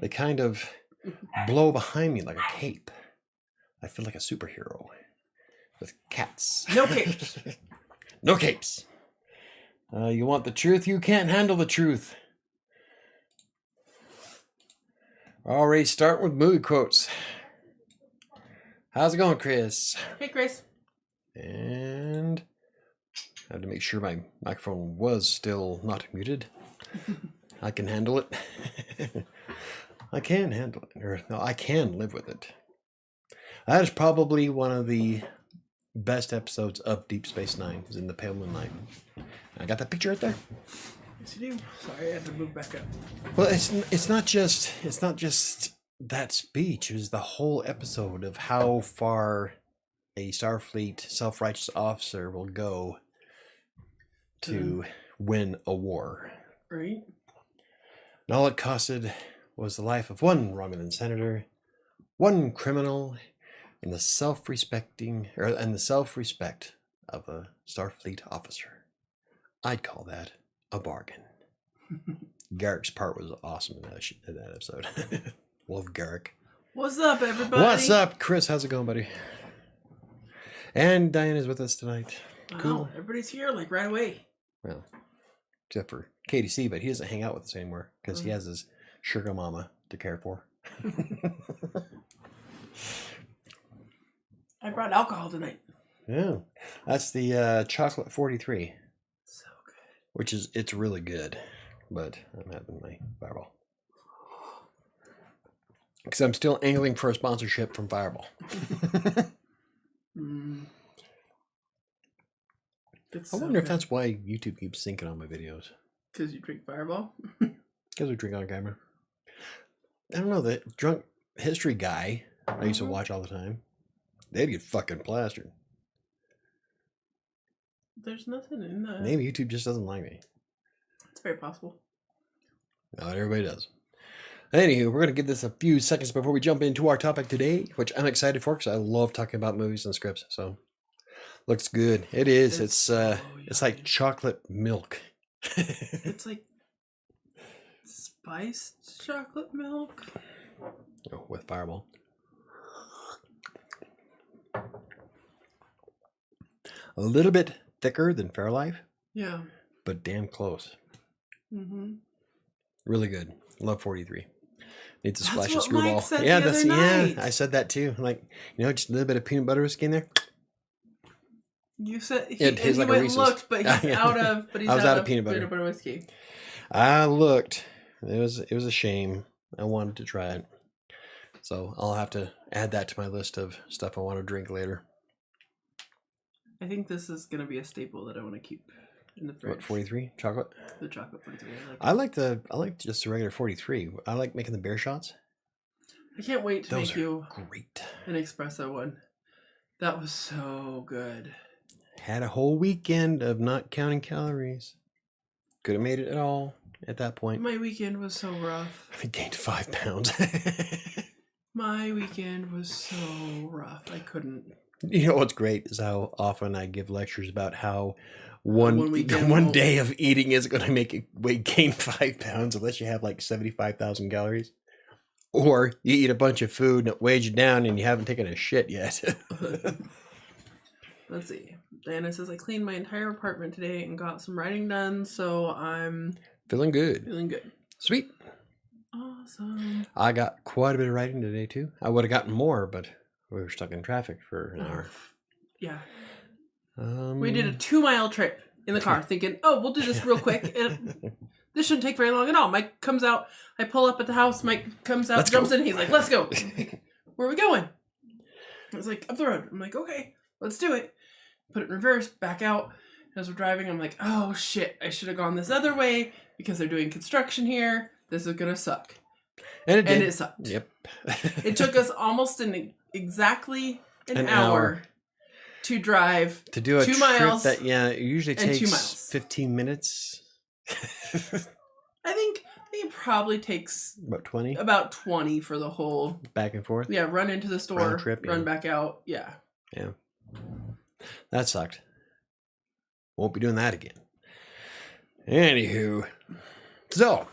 They kind of blow behind me like a cape. I feel like a superhero with cats. No capes. No capes. You want the truth? You can't handle the truth. Already starting with movie quotes. How's it going, Chris? Hey, Chris. And I had to make sure my microphone was still not muted. I can handle it. I can handle it. Or, no, I can live with it. That is probably one of the best episodes of Deep Space Nine, is in the Pale Moonlight. I got that picture right there. Yes, you do. Sorry, I had to move back up. Well, it's not just that speech. It was the whole episode of how far a Starfleet self-righteous officer will go to win a war. Right. And all it costed was the life of one Romulan senator, one criminal, and the self-respect of a Starfleet officer. I'd call that a bargain. Garrick's part was awesome in that episode. Love Garrick. What's up, everybody? What's up, Chris? How's it going, buddy? And Diana's with us tonight. Wow, Cool. Everybody's here, like, right away. Well, except for KDC, but he doesn't hang out with us anymore because he has his sugar mama to care for. I brought alcohol tonight. Yeah, that's the chocolate 43. So good. Which is, it's really good, but I'm having my Fireball. Because I'm still angling for a sponsorship from Fireball. I wonder if that's why YouTube keeps syncing on my videos. Because you drink Fireball? Because we drink on camera. I don't know, the drunk history guy I used to watch all the time, they'd get fucking plastered. There's nothing in that. Maybe YouTube just doesn't like me. It's very possible. Not everybody does. Anywho, we're going to give this a few seconds before we jump into our topic today, which I'm excited for because I love talking about movies and scripts. So, looks good. It is. It's like chocolate milk. It's like spiced chocolate milk. Oh, with Fireball. A little bit thicker than Fairlife. Yeah. But damn close. Mm-hmm. Really good. Love 43. Needs a splash of Mike screwball. said Yeah, the that's other night. I said that too. Like, just a little bit of peanut butter whiskey in there. You said he It tastes like a went and Reese's. looked, but he's Yeah. out of. But he's I was out of peanut butter. whiskey. I looked. It was a shame. I wanted to try it. So I'll have to add that to my list of stuff I want to drink later. I think this is gonna be a staple that I want to keep in the fridge. What, 43? Chocolate? The chocolate 43. I like just the regular 43. I like making the beer shots. I can't wait to Those make are you great. an espresso one. That was so good. Had a whole weekend of not counting calories. Could have made it at all at that point. My weekend was so rough. I gained 5 pounds. My weekend was so rough. I couldn't. You know what's great is how often I give lectures about how one weekend day of eating is going to make you gain 5 pounds unless you have like 75,000 calories. Or you eat a bunch of food and it weighs you down and you haven't taken a shit yet. Let's see. Diana says, I cleaned my entire apartment today and got some writing done, so I'm Feeling good. feeling good. Sweet. Awesome. I got quite a bit of writing today too. I would have gotten more, but we were stuck in traffic for an hour. Yeah. We did a 2-mile trip in the car thinking, oh, we'll do this real quick. This shouldn't take very long at all. Mike comes out. I pull up at the house. Mike comes out, jumps in. He's like, let's go. Like, where are we going? I was like, up the road. I'm like, okay, let's do it. Put it in reverse, back out. As we're driving, I'm like, oh, shit. I should have gone this other way because they're doing construction here. This is going to suck. And it did. And it sucked. Yep. It took us almost exactly an hour to drive to do a 2 trip miles that it usually and 2 takes miles. 15 minutes. I think it probably takes about 20 for the whole back and forth. Yeah, run into the store, round trip, run back out. Yeah. Yeah. That sucked. Won't be doing that again. Anywho, so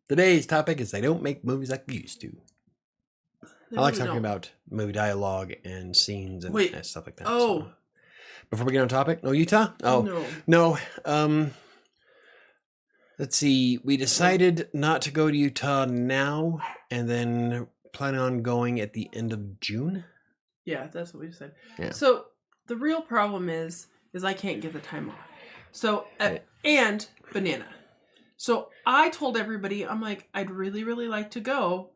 Today's topic is they don't make movies like they used to. They I like really talking don't. about movie dialogue and scenes and Wait. stuff like that. Oh. So. Before we get on topic, no Utah? Oh, No. no. Let's see. We decided not to go to Utah now, and then plan on going at the end of June. Yeah, that's what we said. Yeah. So the real problem is I can't get the time off. So and Banana. So I told everybody, I'm like, I'd really, really like to go,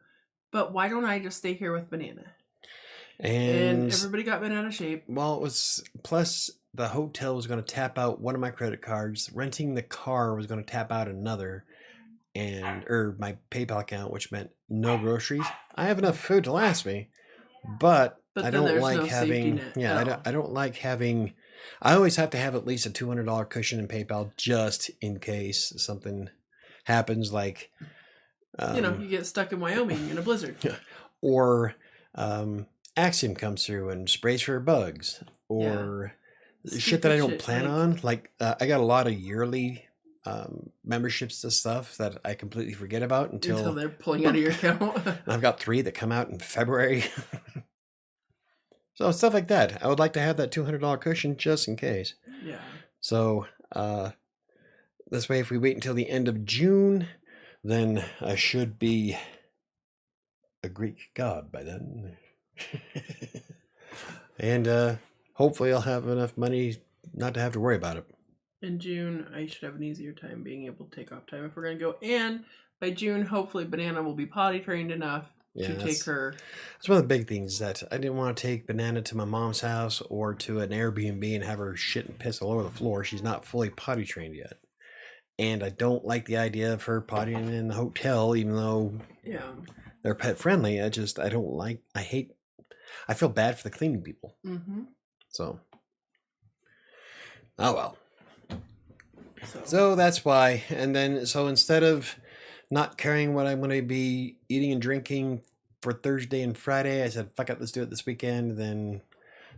but why don't I just stay here with Banana? And everybody got bent out of shape. Well, it was plus the hotel was going to tap out one of my credit cards. Renting the car was going to tap out another, or my PayPal account, which meant no groceries. I have enough food to last me, but I don't like having. Yeah, I don't like having. I always have to have at least a $200 cushion in PayPal just in case something happens, like you get stuck in Wyoming in a blizzard, or Axiom comes through and sprays for bugs, or shit that I don't plan on. Like I got a lot of yearly memberships to stuff that I completely forget about until they're pulling out of your account. I've got 3 that come out in February. So stuff like that. I would like to have that $200 cushion just in case. Yeah. So this way, if we wait until the end of June, then I should be a Greek god by then. And hopefully I'll have enough money not to have to worry about it. In June, I should have an easier time being able to take off time if we're going to go. And by June, hopefully Banana will be potty trained enough to take her. That's one of the big things, that I didn't want to take Banana to my mom's house or to an Airbnb and have her shit and piss all over the floor. She's not fully potty trained yet. And I don't like the idea of her pottying in the hotel, even though they're pet friendly. I feel bad for the cleaning people. Mm-hmm. So, oh well. So that's why. And then, so instead of not caring what I'm going to be eating and drinking for Thursday and Friday, I said, fuck it, let's do it this weekend. Then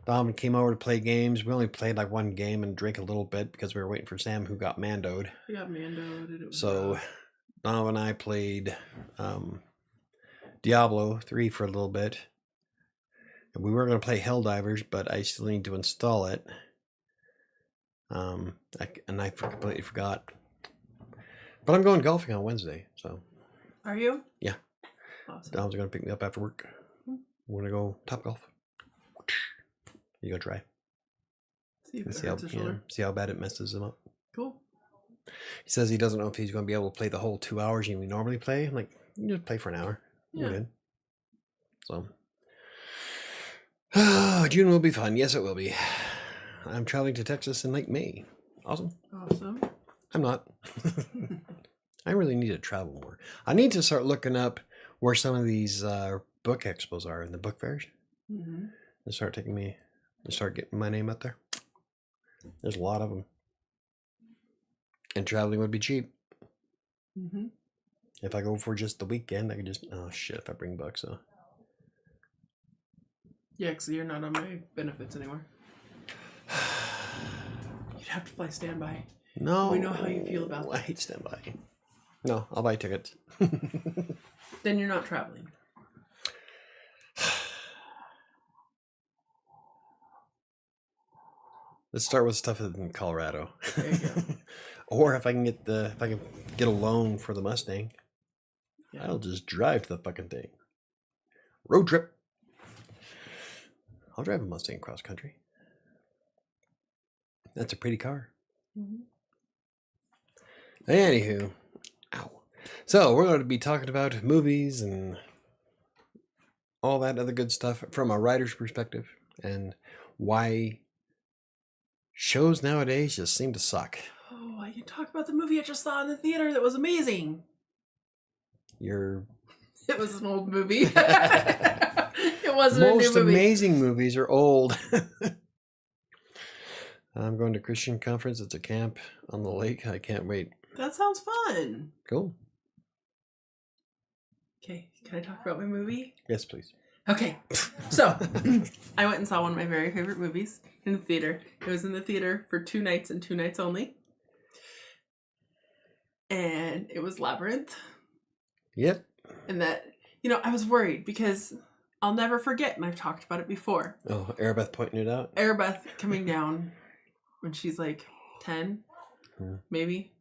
Dom came over to play games. We only played like one game and drank a little bit because we were waiting for Sam, who got mandoed. I got mandoed. So Dom and I played Diablo 3 for a little bit. And we were going to play Helldivers, but I still need to install it. And I completely forgot. But I'm going golfing on Wednesday, so. Are you? Yeah. Awesome. Dom's going to pick me up after work. We're going to go Top Golf. You go try. See how bad it messes him up. Cool. He says he doesn't know if he's going to be able to play the whole 2 hours we normally play. I'm like, you just play for an hour. Yeah. We're good. So. June will be fun. Yes, it will be. I'm traveling to Texas in like May. Awesome. I'm not. I really need to travel more. I need to start looking up where some of these book expos are and the book fairs. Mm-hmm. And start getting my name out there. There's a lot of them. And traveling would be cheap. Mm-hmm. If I go for just the weekend, I could just, oh shit, if I bring bucks, so. Yeah, because you're not on my benefits anymore. You'd have to fly standby. No. We know how you feel about that. I hate standby. No, I'll buy tickets. Then you're not traveling. Let's start with stuff in Colorado. There you go. Or if I can get a loan for the Mustang, I'll just drive the fucking thing. Road trip. I'll drive a Mustang cross country. That's a pretty car. Mm-hmm. Anywho, so we're going to be talking about movies and all that other good stuff from a writer's perspective, and why shows nowadays just seem to suck. Oh, I can talk about the movie I just saw in the theater that was amazing. It was an old movie. It wasn't a new movie. Most amazing movies are old. I'm going to Christian conference. It's a camp on the lake. I can't wait. That sounds fun. Cool. Okay, can I talk about my movie? Yes, please. Okay, so I went and saw one of my very favorite movies in the theater. It was in the theater for 2 nights and 2 nights only. And it was Labyrinth. Yep. And that, I was worried because I'll never forget, and I've talked about it before. Oh, Arabeth pointing it out? Arabeth coming down when she's like 10, maybe.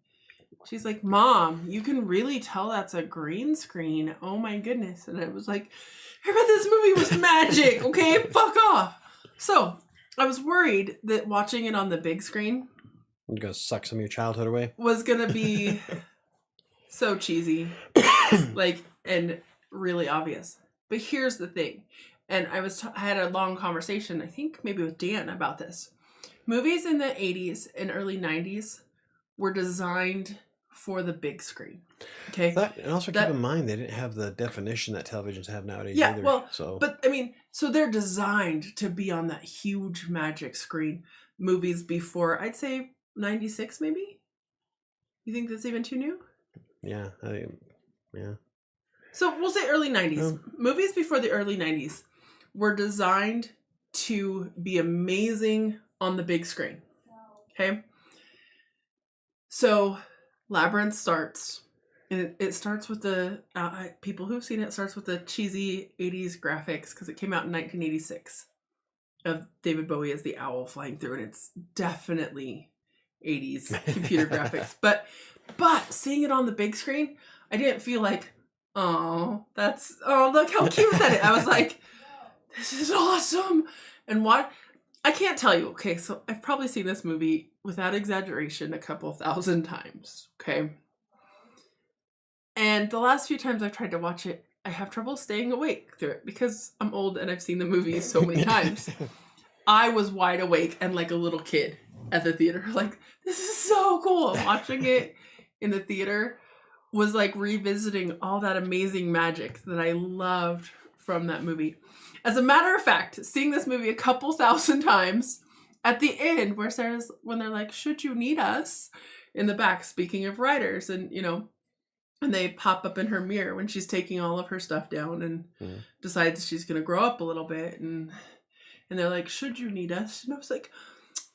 She's like, Mom, you can really tell that's a green screen. Oh my goodness. And I was like, Arabeth, this movie was magic, okay? Fuck off. So I was worried that watching it on the big screen You're going to suck some of your childhood away? Was going to be so cheesy, and really obvious. But here's the thing. And I had a long conversation, I think maybe with Dan, about this. Movies in the 80s and early 90s were designed for the big screen. Okay. And also keep in mind, they didn't have the definition that televisions have nowadays. Yeah, either, well, so. But I mean, so they're designed to be on that huge magic screen. Movies before, I'd say 96 maybe? You think that's even too new? Yeah, yeah. So we'll say early 90s. Movies before the early 90s were designed to be amazing on the big screen. Okay? So Labyrinth starts, and it starts with the, people who've seen it, starts with the cheesy 80s graphics because it came out in 1986 of David Bowie as the owl flying through, and it's definitely 80s computer graphics. But seeing it on the big screen, I didn't feel like, look how cute that is. I was like, this is awesome. And what? I can't tell you. Okay, so I've probably seen this movie, without exaggeration, a couple thousand times. Okay. And the last few times I've tried to watch it, I have trouble staying awake through it because I'm old and I've seen the movie so many times. I was wide awake and like a little kid at the theater. Like, this is so cool. Watching it in the theater was like revisiting all that amazing magic that I loved from that movie. As a matter of fact, seeing this movie a couple thousand times, at the end where when they're like, should you need us, in the back, speaking of writers, and and they pop up in her mirror when she's taking all of her stuff down and decides she's going to grow up a little bit, and they're like, should you need us? And I was like,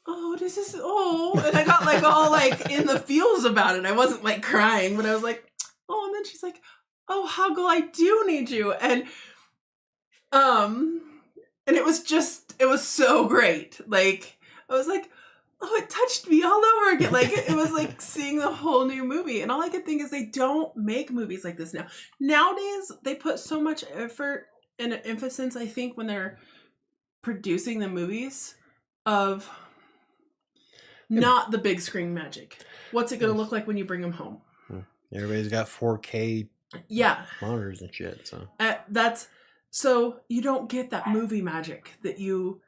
oh, this is, and I got like all like in the feels about it. I wasn't like crying, but I was like, oh, and then she's like, oh, Huggle, I do need you. And it was so great. Like, I was like, oh, it touched me all over again. Like, it was like seeing the whole new movie. And all I could think is they don't make movies like this now. Nowadays, they put so much effort and emphasis, I think, when they're producing the movies of not the big screen magic. What's it going to look like when you bring them home? Everybody's got 4K monitors and shit. So so you don't get that movie magic that you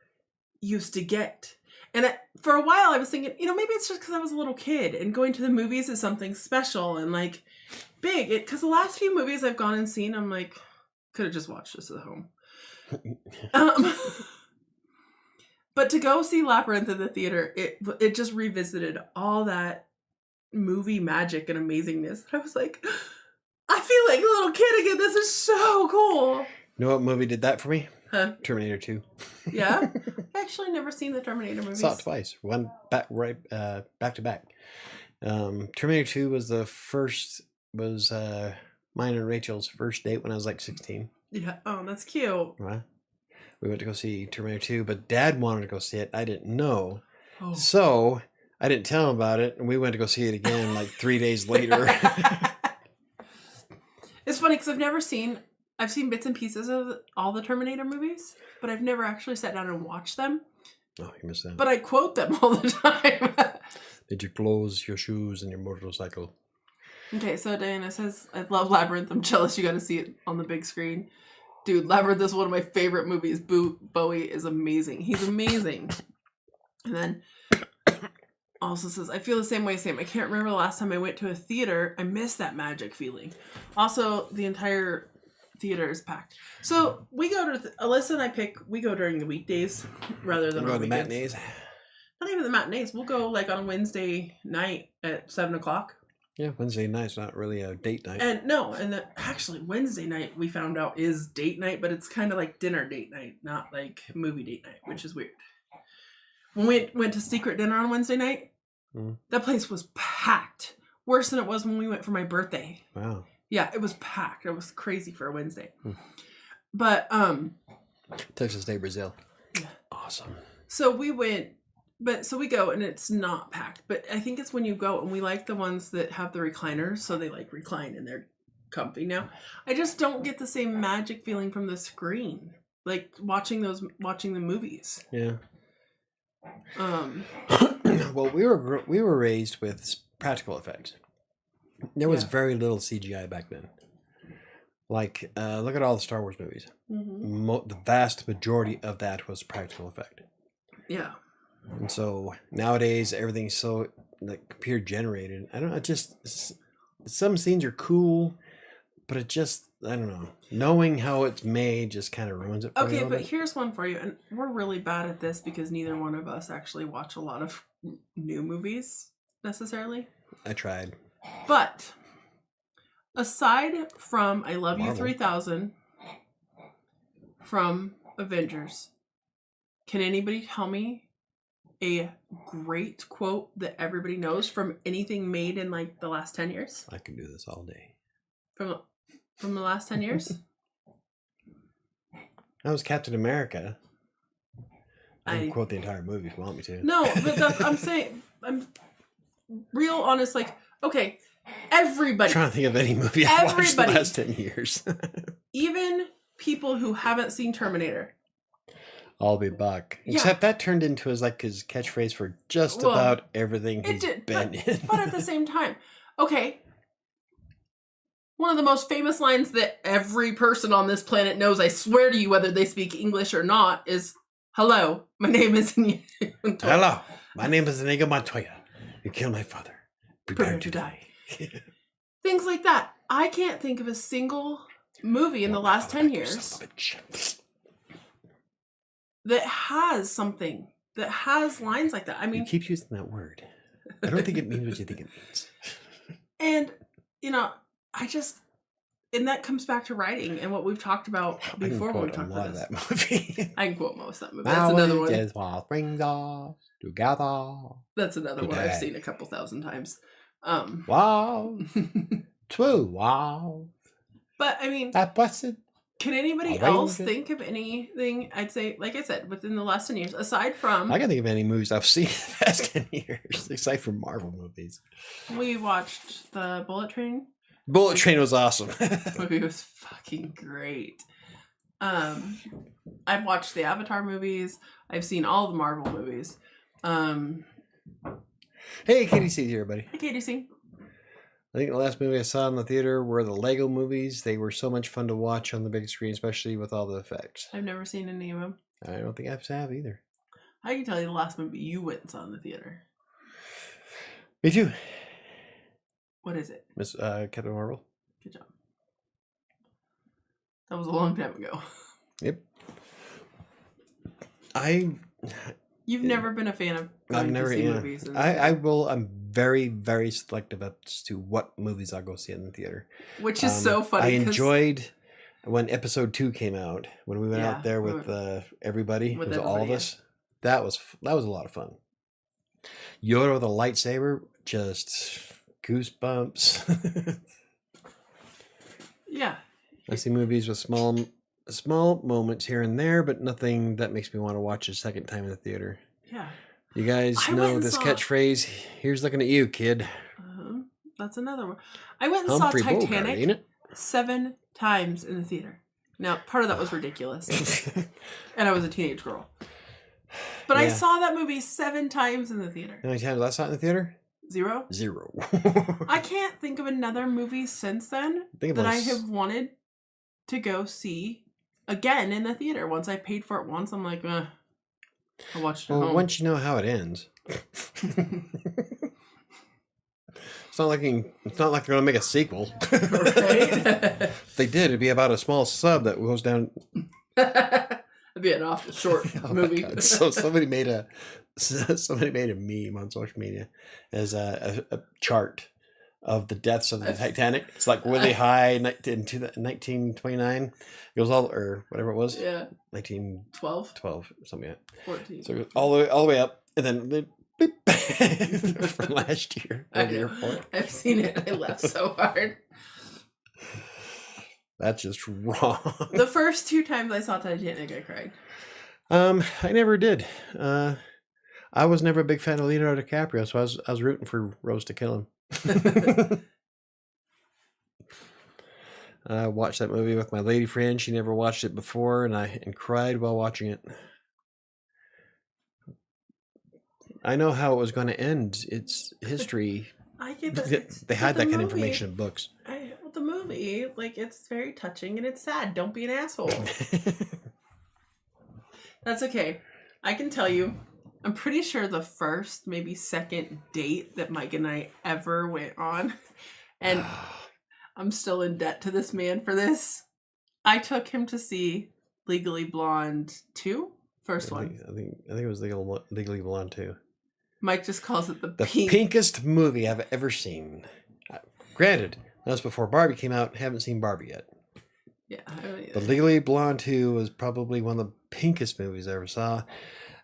used to get. And for a while I was thinking, maybe it's just because I was a little kid and going to the movies is something special and like big. Because the last few movies I've gone and seen, I'm like, could have just watched this at home. But to go see Labyrinth in the theater, it just revisited all that movie magic and amazingness. I was like, I feel like a little kid again. This is so cool. You know what movie did that for me? Huh? Terminator 2. Yeah? I've actually never seen the Terminator movies. Saw it twice. One back to back. Terminator 2 was mine and Rachel's first date when I was like 16. Yeah. Oh, that's cute. Right. We went to go see Terminator 2, but Dad wanted to go see it. I didn't know. Oh. So I didn't tell him about it, and we went to go see it again like 3 days later. It's funny because I've seen bits and pieces of all the Terminator movies, but I've never actually sat down and watched them. Oh, you missed that. But I quote them all the time. Did your clothes, your shoes, and your motorcycle? Okay, so Diana says, I love Labyrinth. I'm jealous you got to see it on the big screen. Dude, Labyrinth is one of my favorite movies. Bowie is amazing. He's amazing. And then also says, I feel the same way, Sam. I can't remember the last time I went to a theater. I miss that magic feeling. Also, the entire theater is packed. So we go to, Alyssa and I we go during the weekdays rather than on the matinees. Not even the matinees. We'll go like on Wednesday night at 7:00. Yeah, Wednesday night's not really a date night. And actually Wednesday night we found out is date night, but it's kind of like dinner date night, not like movie date night, which is weird. When we went to secret dinner on Wednesday night, that place was packed. Worse than it was when we went for my birthday. Wow. Yeah, it was packed. It was crazy for a Wednesday. Hmm. But Texas Day, Brazil. Yeah. Awesome. So we went, so we go and it's not packed. But I think it's when you go, and we like the ones that have the recliners, so they like recline and they're comfy now. I just don't get the same magic feeling from the screen, like watching the movies. Yeah. Well, we were raised with practical effects. There was very little CGI back then. Like, look at all the Star Wars movies. Mm-hmm. The vast majority of that was practical effect. Yeah. And so nowadays everything's so like computer generated. I don't know. Some scenes are cool, but it just, I don't know. Knowing how it's made just kind of ruins it for me. Okay, but here's one for you, and we're really bad at this because neither one of us actually watch a lot of new movies necessarily. I tried. But aside from I Love Marvel. You 3000 from Avengers, can anybody tell me a great quote that everybody knows from anything made in like the last 10 years? I can do this all day. From the last 10 years? That was Captain America. I can quote the entire movie if you want me to. No, but I'm saying, I'm real honest, like, okay, everybody. I'm trying to think of any movie I've watched the last 10 years. Even people who haven't seen Terminator. I'll be back. Yeah. Except that turned into his catchphrase for just about everything he's been in. But at the same time, okay, one of the most famous lines that every person on this planet knows, I swear to you, whether they speak English or not, is, hello, my name is Inigo Montoya. Hello, my name is Inigo Montoya. You killed my father. Prepare to die. Things like that. I can't think of a single movie in the last 10 years that has something, that has lines like that. I mean, you keep using that word. I don't think it means what you think it means. And, and that comes back to writing and what we've talked about before when we talked about this. That movie. I can quote most of that movie. That's another one. Is what brings us together. That's another one I've seen a couple thousand times. Wow. True. Wow. But I mean, that blessed. Can anybody else think of anything? I'd say, like I said, within the last 10 years, aside from... I can't think of any movies I've seen in the past 10 years, aside from Marvel movies. We watched the Bullet Train. Bullet Train was awesome. Movie was fucking great. I've watched the Avatar movies. I've seen all the Marvel movies. Hey, Katie C here, buddy. Hey, Katie C. I think the last movie I saw in the theater were the Lego movies. They were so much fun to watch on the big screen, especially with all the effects. I've never seen any of them. I don't think I have either. I can tell you the last movie you went and saw in the theater. Me too. What is it? Miss Captain Marvel. Good job. That was a long time ago. Yep. You've never been a fan of going to see movies. I'm very, very selective as to what movies I'll go see in the theater. Which is so funny. I enjoyed when episode 2 came out, when we went out there with everybody, with all of us. That was a lot of fun. Yoda with a lightsaber, just goosebumps. Yeah. I see movies with small moments here and there, but nothing that makes me want to watch a second time in the theater. Yeah. You guys know this catchphrase. Here's looking at you, kid. That's another one. I went and saw Titanic Bogart, 7 times in the theater. Now, part of that was ridiculous. And I was a teenage girl. But I saw that movie 7 times in the theater. How many times I saw it in the theater? 0? 0. I can't think of another movie since then that I have wanted to go see again in the theater. Once I paid for it once, I'm like, I'll watch it at home. Once you know how it ends. It's not like they're gonna make a sequel. Right? If they did, it'd be about a small sub that goes down. It'd be an awful short movie. So somebody made a meme on social media as a chart of the deaths of the Titanic. It's like really high in 1929. It goes all, or whatever it was. Yeah. 1912, something like that. 14. So it goes all the way up, and then beep, from last year. I've seen it. I laughed so hard. That's just wrong. The first 2 times I saw Titanic, I cried. I never did. I was never a big fan of Leonardo DiCaprio, so I was rooting for Rose to kill him. I watched that movie with my lady friend. She never watched it before, and cried while watching it. I know how it was going to end. It's history. They had that kind of information in books. The movie, like, it's very touching and it's sad. Don't be an asshole. That's okay. I can tell you, I'm pretty sure the first, maybe second date that Mike and I ever went on, and I'm still in debt to this man for this. I took him to see Legally Blonde 2, first one. I think it was Legally Blonde 2. Mike just calls it the pinkest movie I've ever seen. Granted, that was before Barbie came out. Haven't seen Barbie yet. Yeah. But Legally Blonde 2 was probably one of the pinkest movies I ever saw.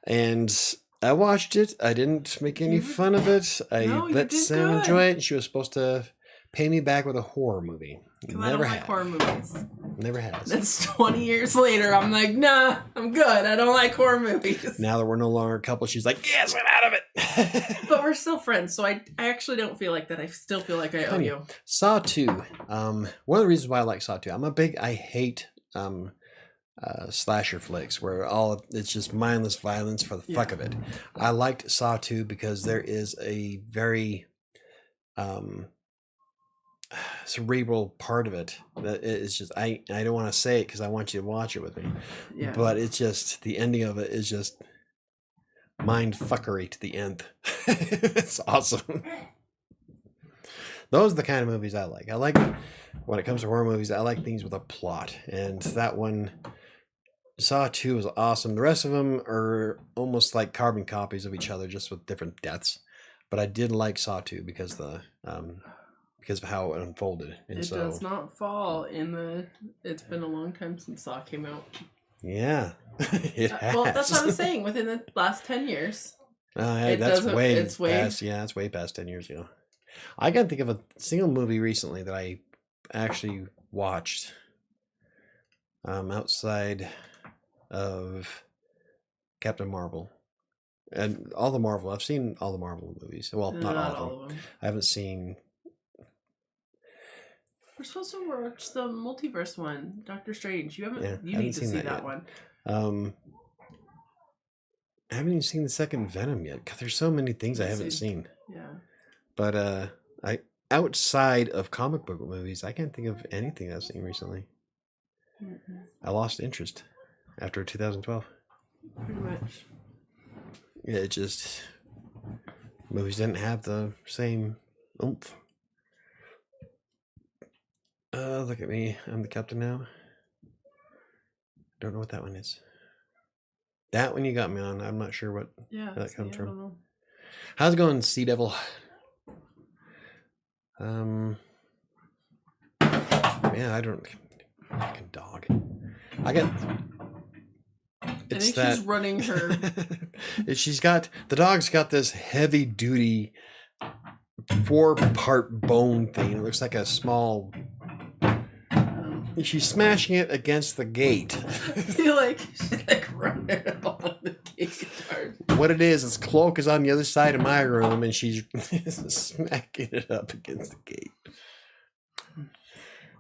And I watched it. I didn't make any fun of it. I let Sam enjoy it. And she was supposed to pay me back with a horror movie. I don't like horror movies. Never has. That's 20 years later. I'm like, nah, I'm good. I don't like horror movies. Now that we're no longer a couple, she's like, yes, I'm out of it. But we're still friends, so I actually don't feel like that. I still feel like I owe you. Saw 2. One of the reasons why I like Saw 2, I hate slasher flicks where it's just mindless violence for the fuck of it. I liked Saw 2 because there is a very cerebral part of it that is just I don't want to say it because I want you to watch it with me. Yeah. But it's just the ending of it is just mind fuckery to the nth. It's awesome. Those are the kind of movies I like. I like, when it comes to horror movies, I like things with a plot. And that one, Saw 2, is awesome. The rest of them are almost like carbon copies of each other, just with different deaths. But I did like Saw 2 because of how it unfolded. And it does not fall in the... It's been a long time since Saw came out. Yeah. It has. Well, that's what I was saying. Within the last 10 years. That's way past. Yeah, it's way past 10 years ago. I can't think of a single movie recently that I actually watched outside of Captain Marvel. And all the Marvel. I've seen all the Marvel movies. Well, not all of them. I haven't seen... We're supposed to watch the multiverse one, Doctor Strange. You need to see that one. I haven't even seen the second Venom yet. God, there's so many things I haven't seen. Yeah. But outside of comic book movies, I can't think of anything I've seen recently. Mm-hmm. I lost interest after 2012. Pretty much. Yeah, it just... Movies didn't have the same oomph. Look at me. I'm the captain now. Don't know what that one is. That one you got me on. I'm not sure where that comes from. I don't know. How's it going, Sea Devil? Yeah, I don't... Fucking dog. I think she's running her... The dog's got this heavy-duty 4-part bone thing. It looks like a small... She's smashing it against the gate. She's like running on the gate. What it is Cloak is on the other side of my room and she's smacking it up against the gate.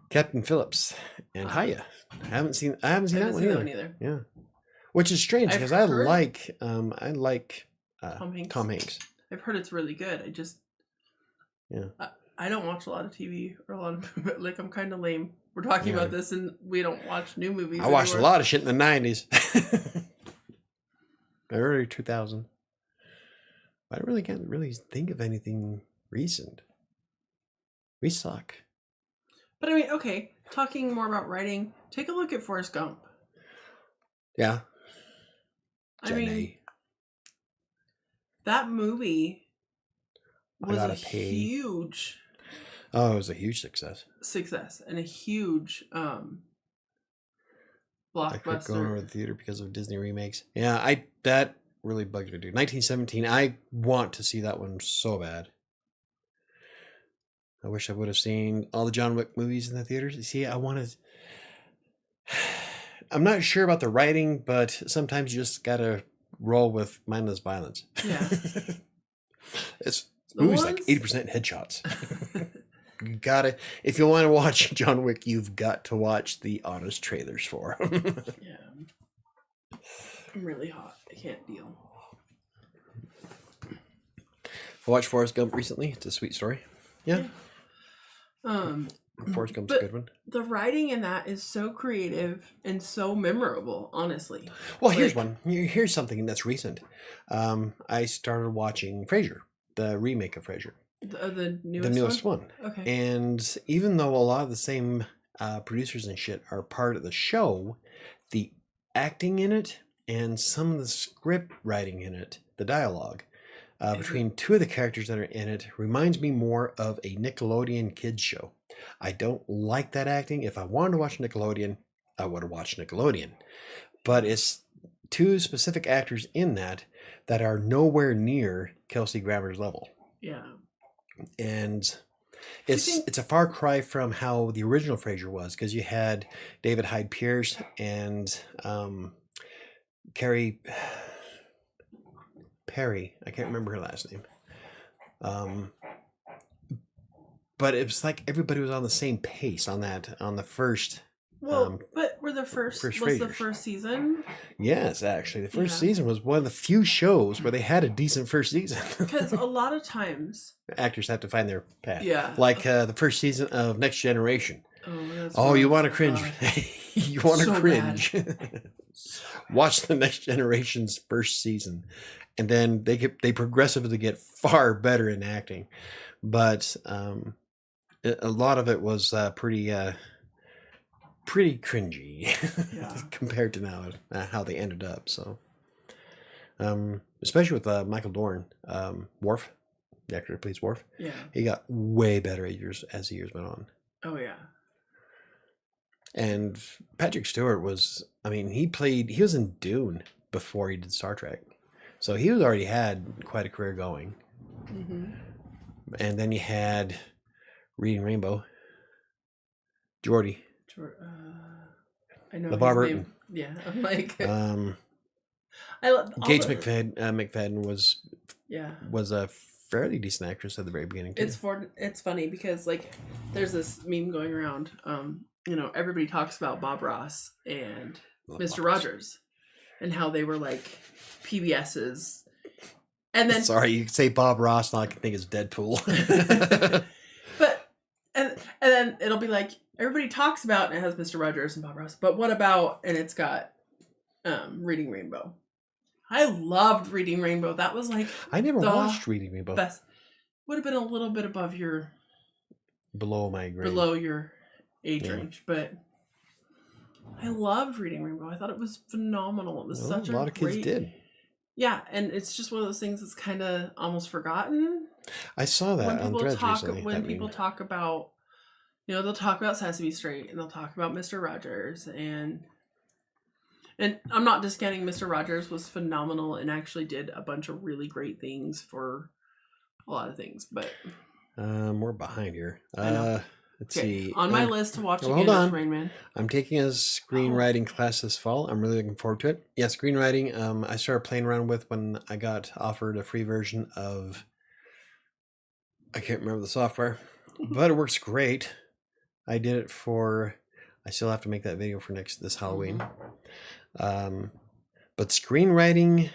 Captain Phillips and Hiya. I haven't seen that one either. Yeah, which is strange because I like Tom Hanks. I've heard it's really good. I don't watch a lot of TV or a lot of I'm kind of lame. We're talking about this and we don't watch new movies. I watched a lot of shit in the 90s. Early 2000. I can't really think of anything recent. We suck. But I mean, okay, talking more about writing, take a look at Forrest Gump. Yeah. I mean, that movie was huge... Oh, it was a huge success. And a huge blockbuster. I quit going over the theater because of Disney remakes. Yeah, that really bugged me, dude. 1917. I want to see that one so bad. I wish I would have seen all the John Wick movies in the theaters. You see, I wanted. I'm not sure about the writing, but sometimes you just gotta roll with mindless violence. Yeah. It's The movies like ones- 80% headshots. You gotta, if you want to watch John Wick, you've got to watch the honest trailers for 'em. Yeah. I'm really hot. I can't deal. I watched Forrest Gump recently. It's a sweet story. Yeah. Forrest Gump's a but good one. the writing in that is so creative and so memorable, honestly. Well, here's one. Here's something that's recent. I started watching Frasier, the remake of Frasier. The The newest, newest one? one. Okay. And even though a lot of the same producers and shit are part of the show, the acting in it and some of the script writing in it, the dialogue, between two of the characters that are in it reminds me more of a Nickelodeon kids show. I don't like that acting. If I wanted to watch Nickelodeon, I would have watched Nickelodeon. But it's two specific actors in that are nowhere near Kelsey Grammer's level. Yeah. And it's a far cry from how the original Frasier was, because you had David Hyde Pierce and Carrie Perry. I can't remember her last name. But it was like everybody was on the same pace on the first. Well, but were the first was the Frasers. first season? Yes, actually, the first Yeah. season was one of the few shows where they had a decent first season. Because a lot of times, Actors have to find their path. yeah. Like the first season of Next Generation. That's Oh, you rough. want to cringe? You want to So cringe? Watch the Next Generation's first season, and then they progressively get far better in acting. But a lot of it was pretty cringy Yeah. compared to now how they ended up. So, especially with Michael Dorn, Worf, the actor that plays Worf, Yeah. he got way better as the years went on. Oh yeah. And Patrick Stewart was, he was in Dune before he did Star Trek. So he was already had quite a career going. Mm-hmm. And then you had Reading Rainbow, Geordie. I know LeVar his Burton. name. Yeah, I'm like I love Gates McFadden was a fairly decent actress at the very beginning too. It's funny because like there's this meme going around. Everybody talks about Bob Ross and Mr. Rogers and how they were like PBSs. And then sorry, you say Bob Ross, now I can think it's Deadpool. but and then it'll be like everybody talks about and it has Mr. Rogers and Bob Ross, but what about, and it's got Reading Rainbow. I loved Reading Rainbow. That was like I never watched Reading Rainbow. Best. Would have been a little bit above your below your age range, but I loved Reading Rainbow. I thought it was phenomenal. It was such a lot of kids did. Yeah, and it's just one of those things that's kind of almost forgotten. I saw that on Threads recently. When people talk about, they'll talk about Sesame Street and they'll talk about Mr. Rogers and I'm not discounting Mr. Rogers was phenomenal and actually did a bunch of really great things for a lot of things, but we're behind here. Let's see. On my list to watch again hold on. is Rain Man. I'm taking a screenwriting class this fall. I'm really looking forward to it. Yeah, screenwriting. I started playing around with when I got offered a free version of. I can't remember the software, but it works great. I did it for. I still have to make that video for this Halloween. But screenwriting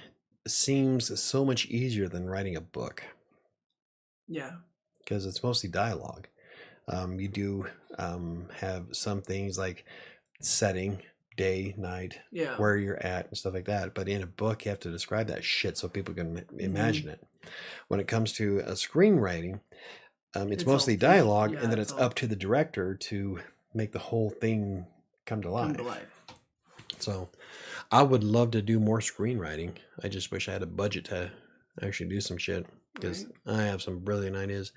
seems so much easier than writing a book. Yeah. Because it's mostly dialogue. You do have some things like setting, day, night, where you're at and stuff like that. But in a book, you have to describe that shit so people can imagine it. When it comes to screenwriting, it's mostly dialogue, and then it's up to the director to make the whole thing come to life. So I would love to do more screenwriting. I just wish I had a budget to actually do some shit, because I have some brilliant ideas.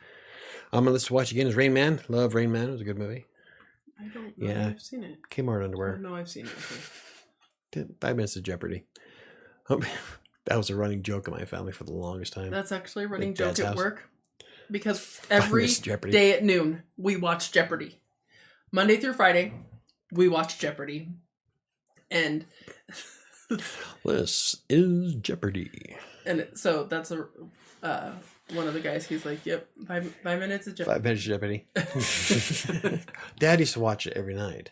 Let's watch again is Rain Man. Love Rain Man. It was a good movie. I don't know if I've seen it. Kmart underwear. No, I've seen it. 5 minutes of Jeopardy. That was a running joke in my family for the longest time. That's actually a running joke at work. because every miss Jeopardy. day at noon we watch Jeopardy. Monday through Friday, we watch Jeopardy. And this is Jeopardy. And so that's one of the guys. He's like, "Yep, 5 minutes of Jeopardy." 5 minutes of Jeopardy. Dad used to watch it every night,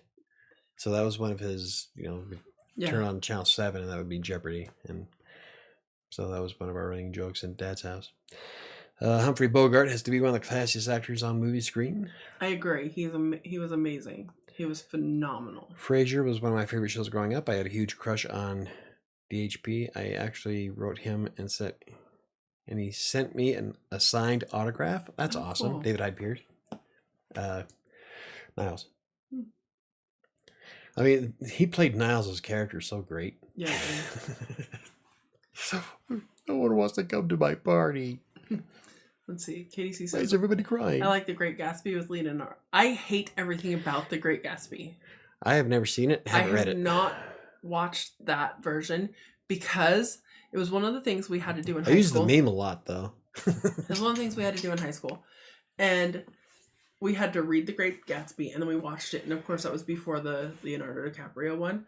so that was one of his. Turn on channel 7, and that would be Jeopardy, and so that was one of our running jokes in Dad's house. Humphrey Bogart has to be one of the classiest actors on movie screen. I agree. He was amazing. He was phenomenal. Frasier was one of my favorite shows growing up. I had a huge crush on DHP. I actually wrote him and he sent me a signed autograph. That's awesome. Cool. David Hyde Pierce. Niles. I mean, he played Niles' character so great. Yeah. No one wants to come to my party. Let's see. Katie C Why says, is everybody crying? I like The Great Gatsby with Leonardo. I hate everything about The Great Gatsby. I have never seen it. Haven't read it. I have not watched that version because it was one of the things we had to do in high school. I use the meme a lot, though. It was one of the things we had to do in high school. And we had to read The Great Gatsby, and then we watched it. And, of course, that was before the Leonardo DiCaprio one.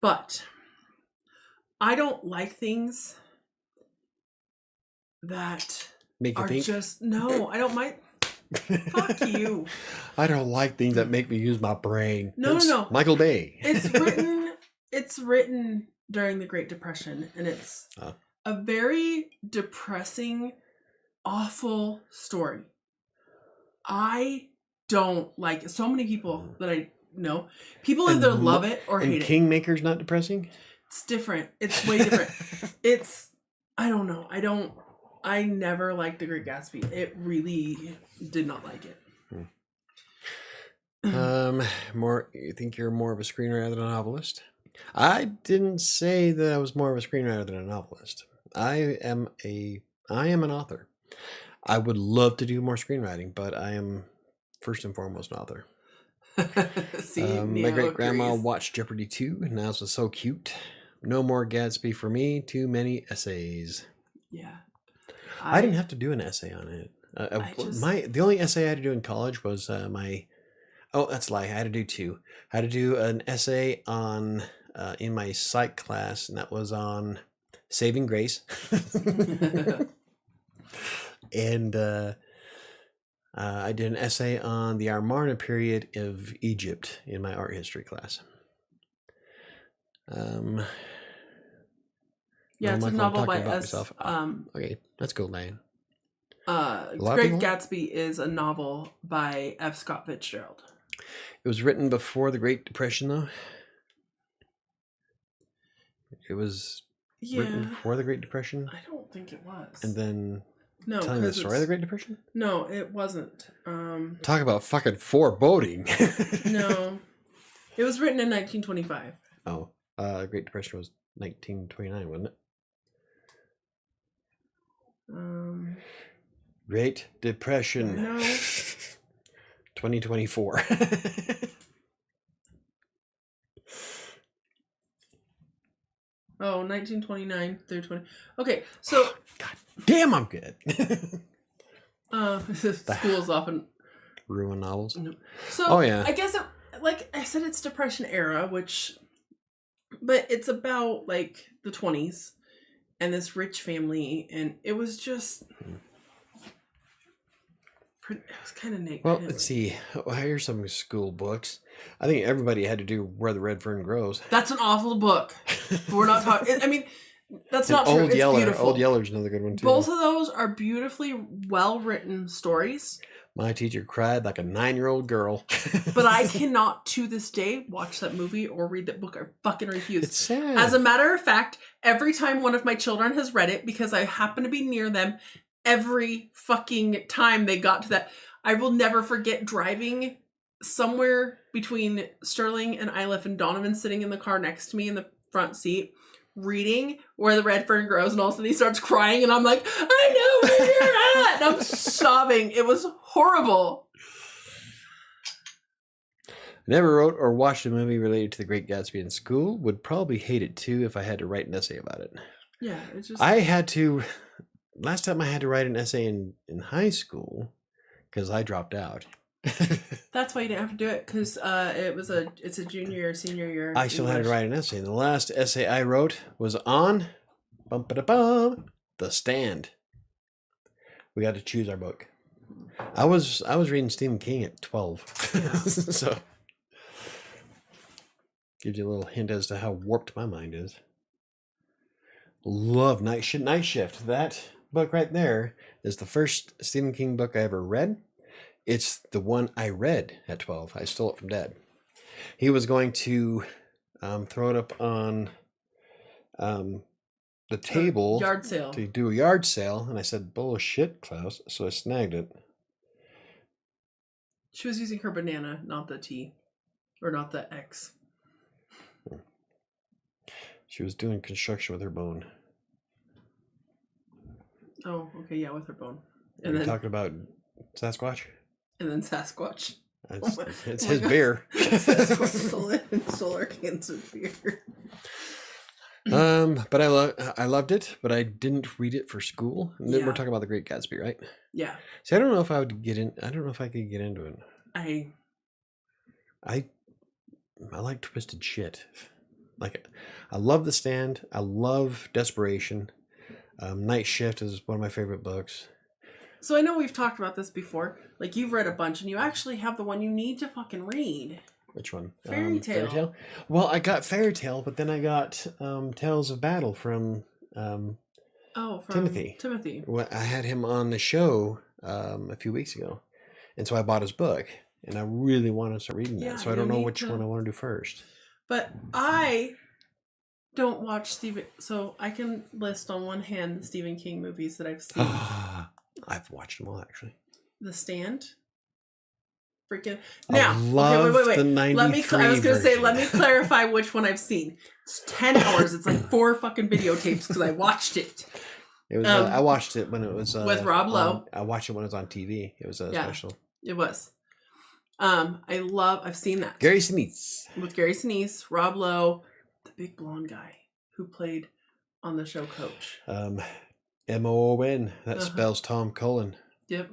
But I don't like things that Make you are think? just... No, I don't mind... Fuck you. I don't like things that make me use my brain. No. Michael Bay. It's written during the Great Depression, and it's a very depressing, awful story. I don't like it. So many people that I know, people either love it or hate it. Kingmaker's not depressing? It's different. It's way different. I don't know. I never liked The Great Gatsby. It really did not like it. You think you're more of a screenwriter than a novelist? I didn't say that I was more of a screenwriter than a novelist. I am an author. I would love to do more screenwriting, but I am first and foremost an author. My great grandma watched Jeopardy 2, and that was so cute. No more Gatsby for me. Too many essays. Yeah. I didn't have to do an essay on it. The only essay I had to do in college was that's a lie. I had to do 2. I had to do an essay on in my psych class, and that was on Saving Grace. And I did an essay on the Amarna period of Egypt in my art history class. Yeah, it's a novel by S. Okay, that's cool, man. Great Gatsby is a novel by F. Scott Fitzgerald. It was written before the Great Depression, though. It was written before the Great Depression. I don't think it was. And then telling the story of the Great Depression? No, it wasn't. Talk about fucking foreboding. No. It was written in 1925. Oh, Great Depression was 1929, wasn't it? Great Depression. No. 2024. Oh, 1929 through 20. Okay, so... God damn, I'm good. Schools often... Ruin novels. So, I guess, like I said, it's Depression era, but it's about, like, the 20s and this rich family, and it was just... It was kind of negative. Well, let's see. Here's some school books. I think everybody had to do Where the Red Fern Grows. That's an awful book. We're not talking... I mean, that's not true. It's beautiful. Old Yeller's another good one, too. Both of those are beautifully well-written stories. My teacher cried like a 9-year-old girl. But I cannot, to this day, watch that movie or read that book. I fucking refuse. It's sad. As a matter of fact, every time one of my children has read it, because I happen to be near them, every fucking time they got to that, I will never forget driving somewhere between Sterling and Iliff, and Donovan sitting in the car next to me in the front seat, reading Where the Red Fern Grows, and all of a sudden he starts crying, and I'm like, I know where you're at! And I'm sobbing. It was horrible. Never wrote or watched a movie related to The Great Gatsby in school. Would probably hate it too if I had to write an essay about it. Yeah, it's just... I had to last time I had to write an essay in high school because I dropped out. That's why you didn't have to do it, because it's a junior or senior year. I still had to write an essay. And the last essay I wrote was on The Stand. We got to choose our book. I was reading Stephen King at 12. Yeah. So gives you a little hint as to how warped my mind is. Love Night Shift. That book right there is the first Stephen King book I ever read. It's the one I read at 12. I stole it from Dad. He was going to throw it up on the table yard sale to do a yard sale, and I said, "Bullshit, Klaus." So I snagged it. She was using her banana, not the T, or not the X. She was doing construction with her bone. Oh, okay, yeah, with her bone. And then talking about Sasquatch. And then Sasquatch. It's his beer. Sasquatch stole our cans of beer. But I loved it, but I didn't read it for school. And then we're talking about The Great Gatsby, right? Yeah. See, I don't know if I would get in. I don't know if I could get into it. I like twisted shit. Like, I love The Stand. I love Desperation. Night Shift is one of my favorite books. So I know we've talked about this before. Like, you've read a bunch, and you actually have the one you need to fucking read. Which one? Fairy Tale. Well, I got Fairy Tale, but then I got Tales of Battle from Timothy. Well, I had him on the show a few weeks ago, and so I bought his book, and I really want to start reading that. So I don't know which one I want to do first. But I don't watch so I can list on one hand the Stephen King movies that I've seen. I've watched them all, actually. The Stand. Freaking now, wait. The 93 I was going to say, let me clarify which one I've seen. It's 10 hours. It's like 4 fucking videotapes because I watched it. It was. I watched it when it was with Rob Lowe. I watched it when it was on TV. It was a special. It was. I've seen that. Gary Sinise. With Gary Sinise, Rob Lowe, the big blonde guy who played on the show Coach. M-O-O-N. That spells Tom Cullen. Yep.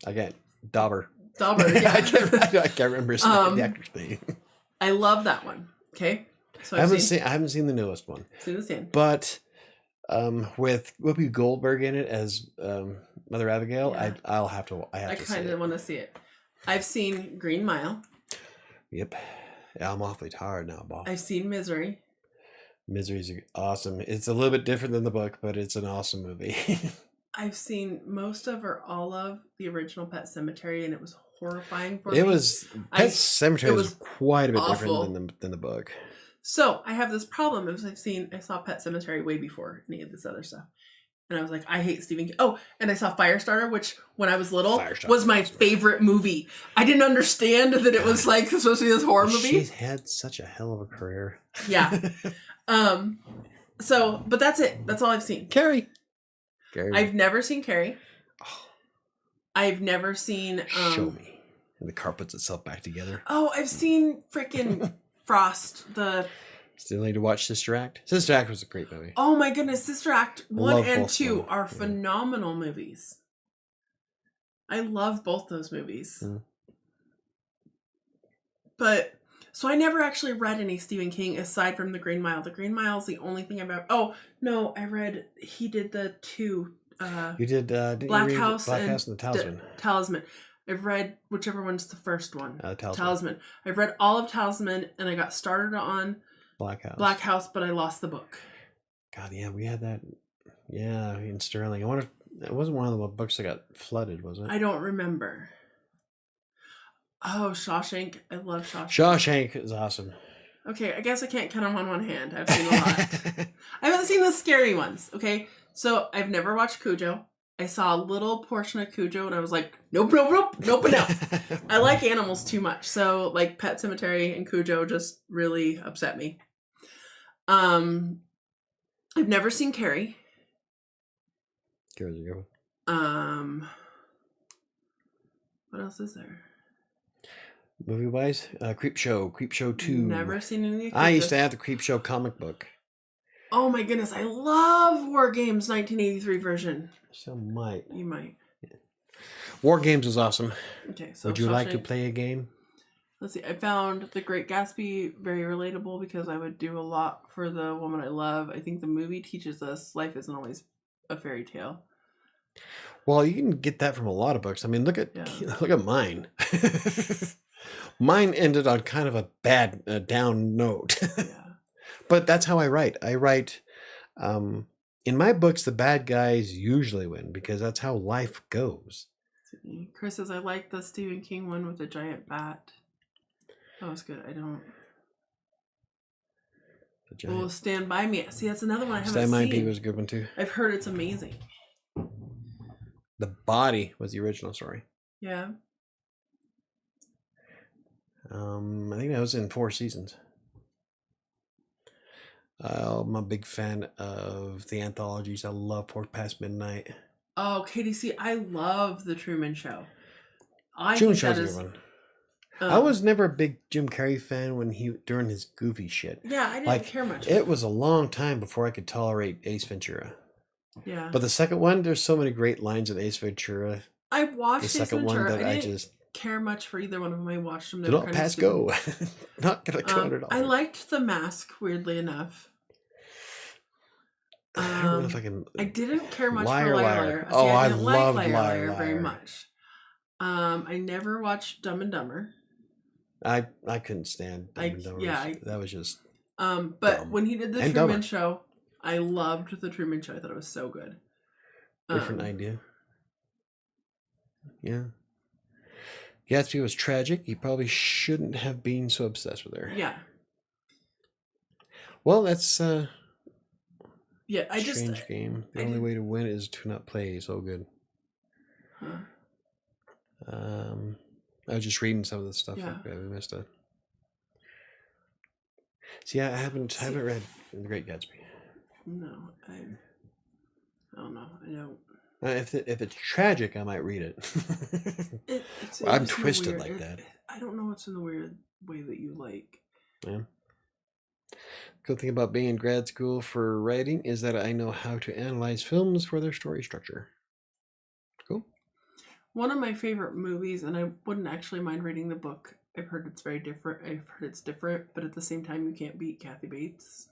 Again, Dauber. Yeah. I can't remember the actor's name. I love that one. Okay. So I haven't seen the newest one. Seen The Stand. But with Whoopi Goldberg in it as Mother Abigail, I have to see it. I kind of want to see it. I've seen Green Mile. Yep. Yeah, I'm awfully tired now, Bob. I've seen Misery. Misery's awesome. It's a little bit different than the book, but it's an awesome movie. I've seen most of or all of the original Pet Sematary, and it was horrifying for me. Pet Sematary was quite a bit different than the book. So I have this problem. I saw Pet Sematary way before any of this other stuff. And I was like, I hate Stephen King. Oh, and I saw Firestarter, which when I was little was my favorite movie. I didn't understand that it was like supposed to be this horror movie. She's had such a hell of a career. Yeah. But that's it. That's all I've seen. Carrie. I've never seen Carrie. Oh. I've never seen Show Me. And the car puts itself back together. Oh, I've seen freaking Frost. Still need to watch Sister Act. Sister Act was a great movie. Oh my goodness, Sister Act 1 and 2 are phenomenal movies. I love both those movies. Mm. But so I never actually read any Stephen King aside from The Green Mile. The Green Mile is the only thing I've ever. Oh no, he did the 2. You did Black House and the Talisman. Talisman. I've read whichever one's the first one. Talisman. I've read all of Talisman, and I got started on Black House, but I lost the book. God, yeah, we had that. Yeah, in Sterling. I wonder if it wasn't one of the books that got flooded, was it? I don't remember. Oh, Shawshank. I love Shawshank. Shawshank is awesome. Okay, I guess I can't count them on one hand. I've seen a lot. I haven't seen the scary ones, okay? So I've never watched Cujo. I saw a little portion of Cujo and I was like, nope. I like animals too much. So like Pet Sematary and Cujo just really upset me. I've never seen Carrie. Carrie's a good one. What else is there? Movie wise, Creep Show 2. Never seen any of Creep I used to have the Creep Show comic book. Oh my goodness, I love War Games 1983 version. So might. You might. War Games was awesome. Okay, so would you like to Shawshank. play a game? Let's see. I found The Great Gatsby very relatable because I would do a lot for the woman I love. I think the movie teaches us life isn't always a fairy tale. Well, you can get that from a lot of books. I mean, look at mine. Mine ended on kind of a bad, down note. Yeah. But that's how I write. I write, in my books, the bad guys usually win because that's how life goes. Chris says, I like the Stephen King one with the giant bat. That was good. I don't. Well, Stand By Me. See, that's another one I haven't seen. Stand By Me was a good one too. I've heard it's amazing. The Body was the original story. Yeah. I think that was in 4 seasons. I'm a big fan of the anthologies. I love Pork Past Midnight. Oh, KDC, I love The Truman Show. Truman Show's a good one. I was never a big Jim Carrey fan during his goofy shit. Yeah, I didn't care much. It was a long time before I could tolerate Ace Ventura. Yeah. But the second one, there's so many great lines in Ace Ventura. I watched the second Ace Ventura. one that I didn't care much for either one of them. I watched them. Do not pass go. Not gonna $200. I liked The Mask, weirdly enough. I don't know if I can. I didn't care much Liar, for Liar. Liar. Oh, I didn't love like Liar, Liar very Liar. much. I never watched Dumb and Dumber. I couldn't stand Dumb and Dumber. Yeah, that was just. But dumb. when he did the And Truman dumber. Show, I loved the Truman Show. I thought it was so good. Different idea. Yeah. Gatsby was tragic. He probably shouldn't have been so obsessed with her. Yeah. Well, that's yeah. strange game. The only way to win is to not play so good. Huh. I was just reading some of the stuff. Yeah. We missed it. See, I haven't read The Great Gatsby. No, I don't know. I don't. If it's tragic, I might read it. I'm twisted like that. I don't know what's in the weird way that you like. Yeah. Cool thing about being in grad school for writing is that I know how to analyze films for their story structure. Cool. One of my favorite movies, and I wouldn't actually mind reading the book. I've heard it's very different. I've heard it's different, but at the same time, you can't beat Kathy Bates.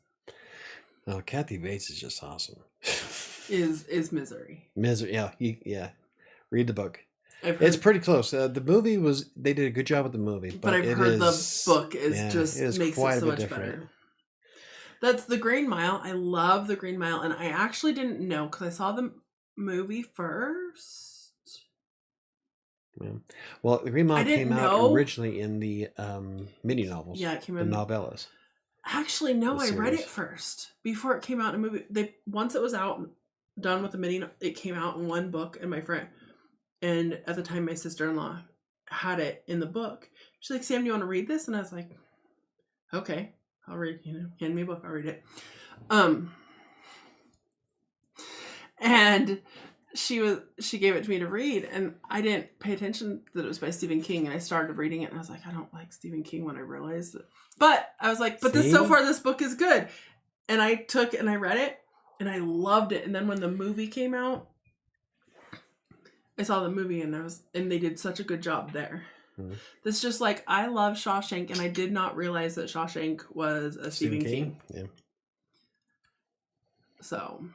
Oh, Kathy Bates is just awesome. Is Misery. Misery, yeah. Read the book. It's pretty close. The movie they did a good job with the movie, but I've heard the book makes it so much better. That's The Green Mile. I love The Green Mile, and I actually didn't know because I saw the movie first. Yeah. Well, The Green Mile came out originally in the mini novels. Yeah, it came in the novellas. Actually, no, I read it first before it came out in a movie. Once it was out, done with the mini, it came out in one book, and my friend, and at the time my sister-in-law had it in the book. She's like, "Sam, do you want to read this?" And I was like, "Okay, I'll read. Hand me a book, I'll read it." And she gave it to me to read, and I didn't pay attention that it was by Stephen King, and I started reading it, and I was like, I don't like Stephen King when I realized that. But I was like, so far this book is good. And I took and I read it, and I loved it. And then when the movie came out, I saw the movie, and they did such a good job there. Mm-hmm. That's just like, I love Shawshank, and I did not realize that Shawshank was a Stephen King. Yeah. So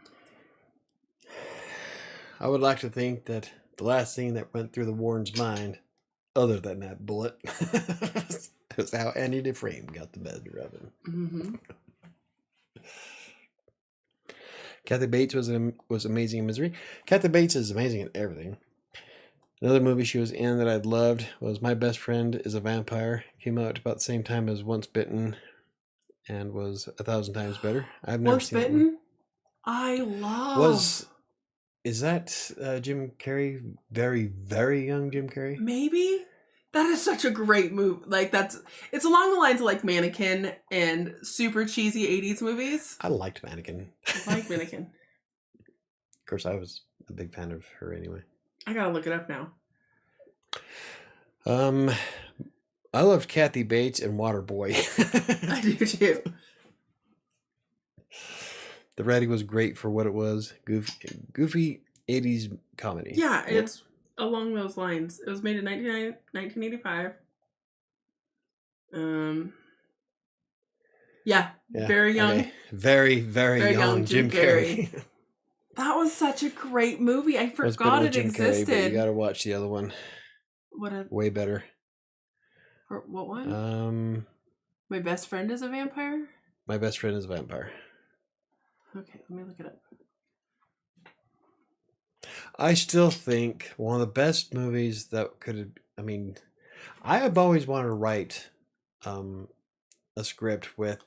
I would like to think that the last thing that went through the Warren's mind, other than that bullet, is how Andy Dufresne got the bed rubbing. Mm-hmm. Kathy Bates was amazing in Misery. Kathy Bates is amazing in everything. Another movie she was in that I loved was My Best Friend is a Vampire. Came out about the same time as Once Bitten and was 1,000 times better. I've never seen it. Once Bitten? I love. Is that Jim Carrey? Very, very young Jim Carrey? Maybe. That is such a great movie. Like, it's along the lines of like Mannequin and super cheesy 80s movies. I liked Mannequin. I like Mannequin. Of course, I was a big fan of her anyway. I gotta look it up now. I loved Kathy Bates and Waterboy. I do too. The writing was great for what it was. Goofy 80s comedy. Yeah, it's along those lines. It was made in 1985. Yeah, very young. Okay. Very, very young Jim Carrey. That was such a great movie. I forgot it existed. Carrey, but you gotta watch the other one. Way better. What one? My Best Friend is a Vampire? My Best Friend is a Vampire. Okay, let me look it up. I still think one of the best movies that could have, I have always wanted to write a script with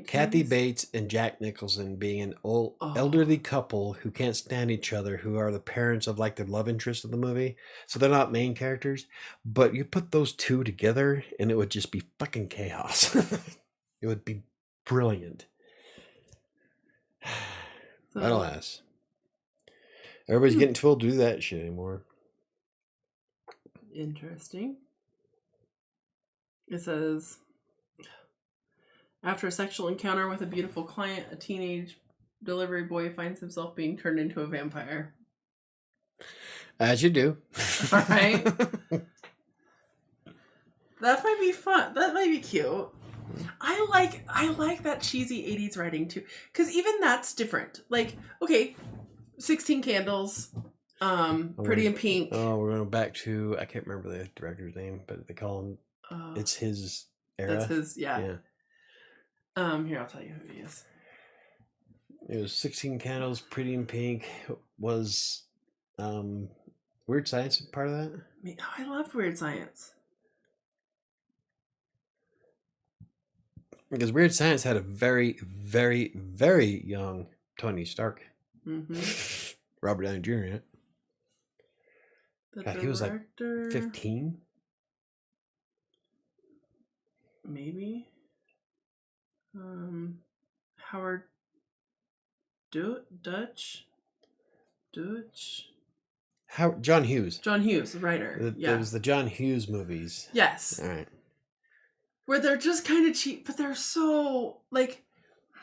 Kathy Bates and Jack Nicholson being an elderly couple who can't stand each other, who are the parents of like the love interest of the movie. So they're not main characters, but you put those two together and it would just be fucking chaos. It would be brilliant. But alas, everybody's getting too old to do that shit anymore. Interesting. It says, after a sexual encounter with a beautiful client, a teenage delivery boy finds himself being turned into a vampire. As you do. All right. That might be fun. That might be cute. I like that cheesy 80s writing too, because even that's different. Like, okay, 16 Candles, Pretty in Pink. Oh, we're going back to, I can't remember the director's name, but they call him, it's his era. That's his, yeah. Here, I'll tell you who he is. It was 16 Candles, Pretty in Pink. Was Weird Science part of that? I loved Weird Science. Because Weird Science had a very, very, very young Tony Stark. Mm-hmm. Robert Downey Jr. in it. God, he was like 15? Maybe. Howard Dutch. John Hughes. John Hughes, the writer. It was the John Hughes movies. Yes. All right. Where they're just kind of cheap, but they're so like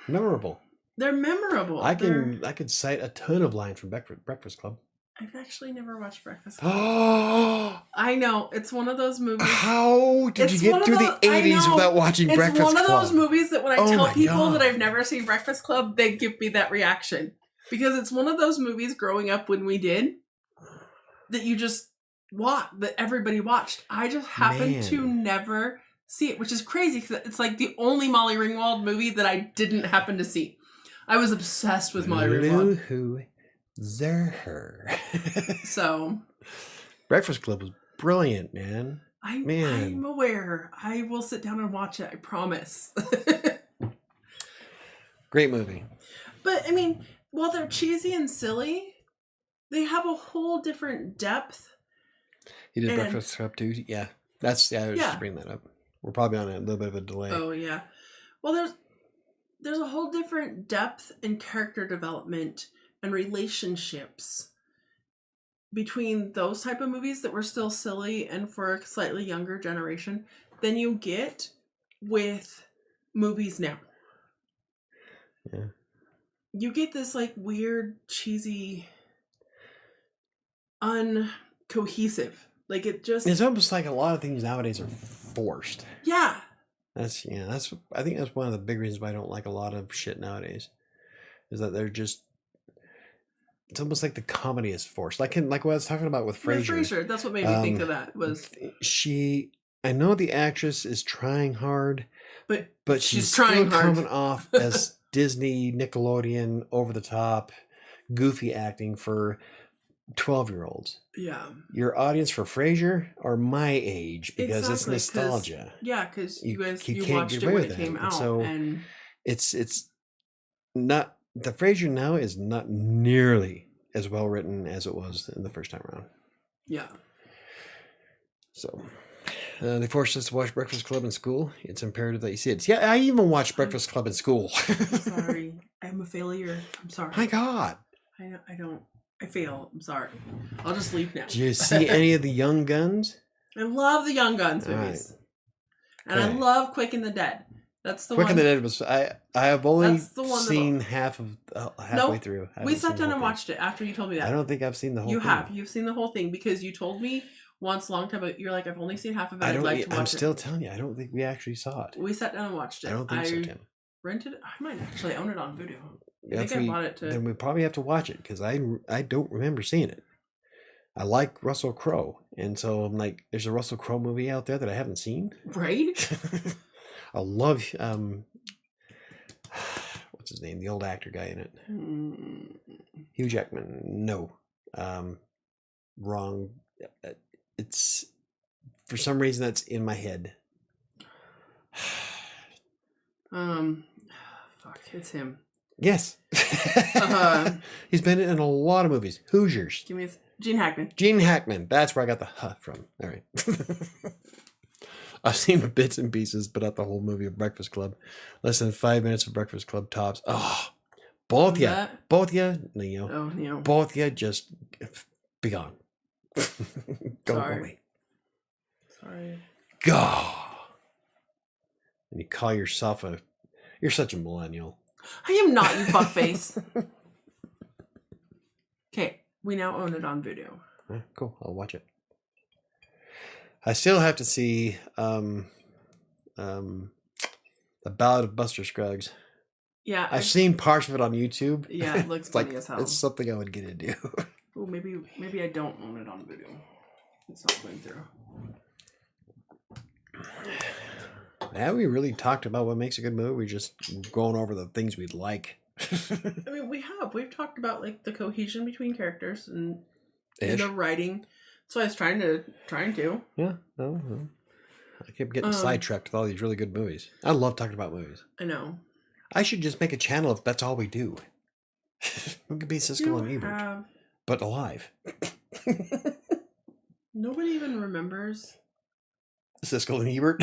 memorable. They're memorable. I could cite a ton of lines from Breakfast Club. I've actually never watched Breakfast Club. Oh, I know. It's one of those movies. How did you get through the 80s without watching Breakfast Club? It's one of those movies that when I tell people that I've never seen Breakfast Club, they give me that reaction. Because it's one of those movies growing up when we did that you just watched, that everybody watched. I just happened to never see it, which is crazy because it's like the only Molly Ringwald movie that I didn't happen to see. I was obsessed with Molly Ringwald. So, Breakfast Club was brilliant, man. I'm aware. I will sit down and watch it. I promise. Great movie. But I mean, while they're cheesy and silly, they have a whole different depth. You did Breakfast Club too? Yeah. I was just bringing that up. We're probably on a little bit of a delay. Oh yeah. Well, there's a whole different depth and character development and relationships between those type of movies that were still silly and for a slightly younger generation than you get with movies now. Yeah. You get this like weird, cheesy, uncohesive. Like it's almost like a lot of things nowadays are forced. Yeah. I think that's one of the big reasons why I don't like a lot of shit nowadays. Is that they're just, it's almost like the comedy is forced. Like what I was talking about with Frasier. Frasier, that's what made me think of that. I know the actress is trying hard, but she's trying still hard. coming off as Disney, Nickelodeon, over the top, goofy acting for 12-year-olds. Yeah. Your audience for Frasier are my age because it's nostalgia. Because you watched it when when it came out. So and it's not, the Frasier now is not nearly as well written as it was in the first time around. Yeah. So they forced us to watch Breakfast Club in school. It's imperative that you see it. Yeah, I even watched Breakfast Club in school. Sorry. I'm a failure. I'm sorry. My God. I fail. I'm sorry. I'll just leave now. Did you see any of the Young Guns? I love the Young Guns movies. And I love Quick and the Dead. That's the Quick one. and the Dead was I have only That's the one seen half of halfway through. I We haven't sat seen the down whole and thing. watched it after you told me that. I don't think I've seen the whole You thing. have. You've seen the whole thing because you told me once a long time ago. You're like, I've only seen half of it. I'd like to watch I'm it. still telling you, I don't think we actually saw it. We sat down and watched it. I don't think so, Tim. Rented it. I might actually own it on Voodoo. I think I bought it to. Then we probably have to watch it because I don't remember seeing it. I like Russell Crowe, and so I'm like, there's a Russell Crowe movie out there that I haven't seen. Right. I love what's his name? The old actor guy in it. Hugh Jackman. No, wrong. It's for some reason that's in my head. Fuck, it's him. Yes. He's been in a lot of movies. Hoosiers. Give me Gene Hackman. Gene Hackman. That's where I got the huh from. All right. I've seen bits and pieces, but not the whole movie of Breakfast Club. Less than 5 minutes of Breakfast Club tops. Oh, both you, Neo. Oh, Neo. Both you, just be gone. Go away. Sorry. Go. And you call yourself you're such a millennial. I am not, you fuckface. Okay, we now own it on Voodoo. Cool, I'll watch it. I still have to see The Ballad of Buster Scruggs. Yeah, I've seen parts of it on YouTube. Yeah, it looks funny as hell. It's something I would get into. Oh, maybe I don't own it on Voodoo. It's not going through. Have we really talked about what makes a good movie? We're just going over the things we'd like. I mean, we've talked about like the cohesion between characters and Ish. the writing. So I was trying to. Yeah, no. I kept getting sidetracked with all these really good movies. I love talking about movies. I know. I should just make a channel if that's all we do. We could be Siskel and Ebert, but alive. Nobody even remembers. Siskel and Ebert.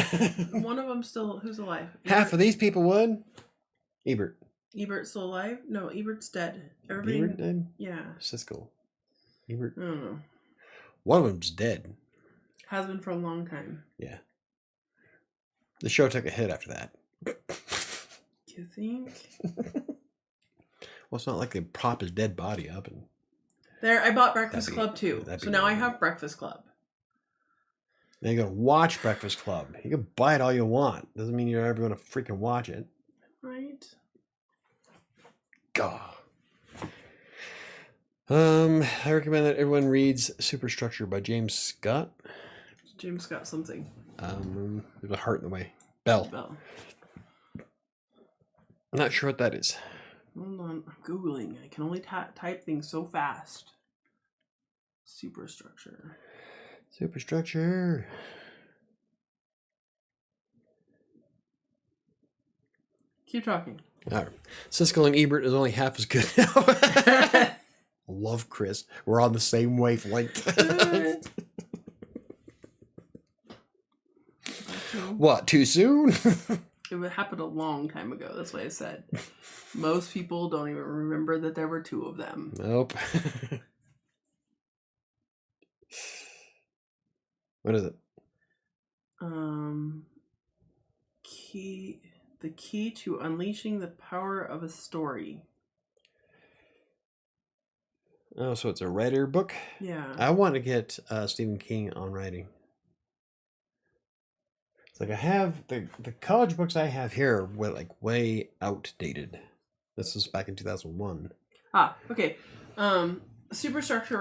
One of them still who's alive. Half of these people would. Ebert. Ebert's still alive? No, Ebert's dead. Everybody. Ebert dead? Yeah. Siskel. Ebert. I don't know. One of them's dead. Has been for a long time. Yeah. The show took a hit after that. You think? Well, it's not like they prop his dead body up and. There, I bought Breakfast Club too. So now I have Breakfast Club. Now you're going to watch Breakfast Club. You can buy it all you want. Doesn't mean you're ever going to freaking watch it. Right. God. I recommend that everyone reads Superstructure by James Scott. James Scott something. There's a heart in the way. Bell. I'm not sure what that is. Hold on. I'm Googling. I can only type things so fast. Superstructure. Keep talking. All right. Siskel and Ebert is only half as good now. Love Chris. We're on the same wavelength. What, too soon? It happened a long time ago. That's what I said. Most people don't even remember that there were two of them. Nope. What is it? The key to unleashing the power of a story. Oh, so it's a writer book? Yeah. I want to get Stephen King on writing. It's like I have the college books I have here were like way outdated. This was back in 2001. Okay. Superstructure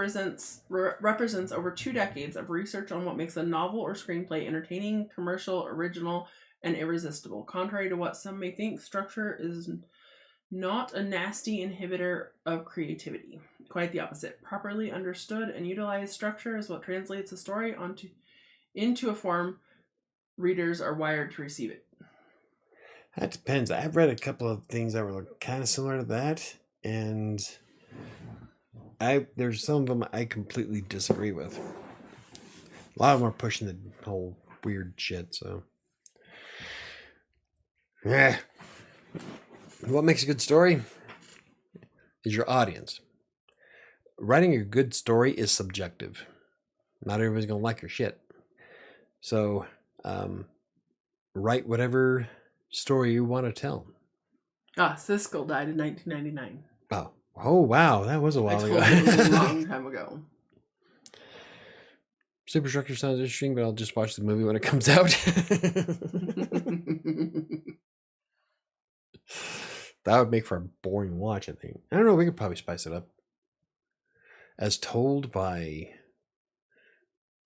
represents over 2 decades of research on what makes a novel or screenplay entertaining, commercial, original, and irresistible. Contrary to what some may think, structure is not a nasty inhibitor of creativity. Quite the opposite. Properly understood and utilized, structure is what translates a story into a form readers are wired to receive it. That depends. I've read a couple of things that were kind of similar to that, and there's some of them I completely disagree with. A lot of them are pushing the whole weird shit, so. Yeah. What makes a good story is your audience. Writing a good story is subjective. Not everybody's going to like your shit. So, write whatever story you want to tell? Siskel died in 1999. Oh, wow. That was a while ago. It was a long time ago. Superstructure sounds interesting, but I'll just watch the movie when it comes out. That would make for a boring watch, I think. I don't know. We could probably spice it up. As told by...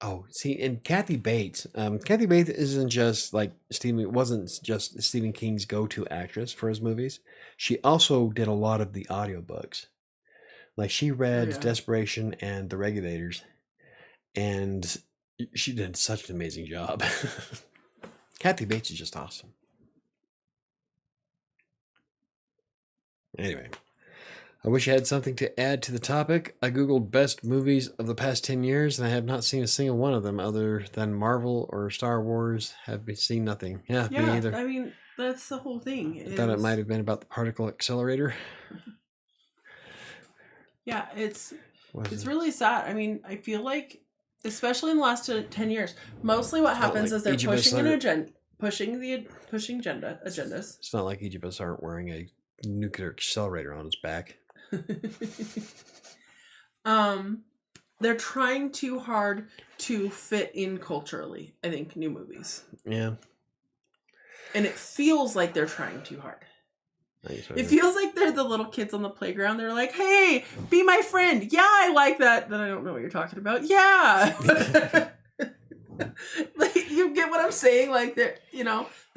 Oh, see, and Kathy Bates. Kathy Bates isn't just like wasn't just Stephen King's go-to actress for his movies. She also did a lot of the audiobooks. Like she read Desperation and The Regulators, and she did such an amazing job. Kathy Bates is just awesome. Anyway, I wish I had something to add to the topic. I googled best movies of the past 10 years, and I have not seen a single one of them other than Marvel or Star Wars. Have seen nothing. Yeah, me either. I mean, that's the whole thing. I thought it might have been about the particle accelerator. Yeah, it's really sad. I mean, I feel like, especially in the last 10 years, mostly what happens is they're pushing an agenda, pushing agendas. It's not like each of us aren't wearing a nuclear accelerator on his back. They're trying too hard to fit in culturally, I think, new movies. Yeah. And it feels like they're trying too hard. It feels like they're the little kids on the playground. They're like, hey, be my friend. Yeah, I like that. Then I don't know what you're talking about. Yeah. Like, you get what I'm saying? Like, they're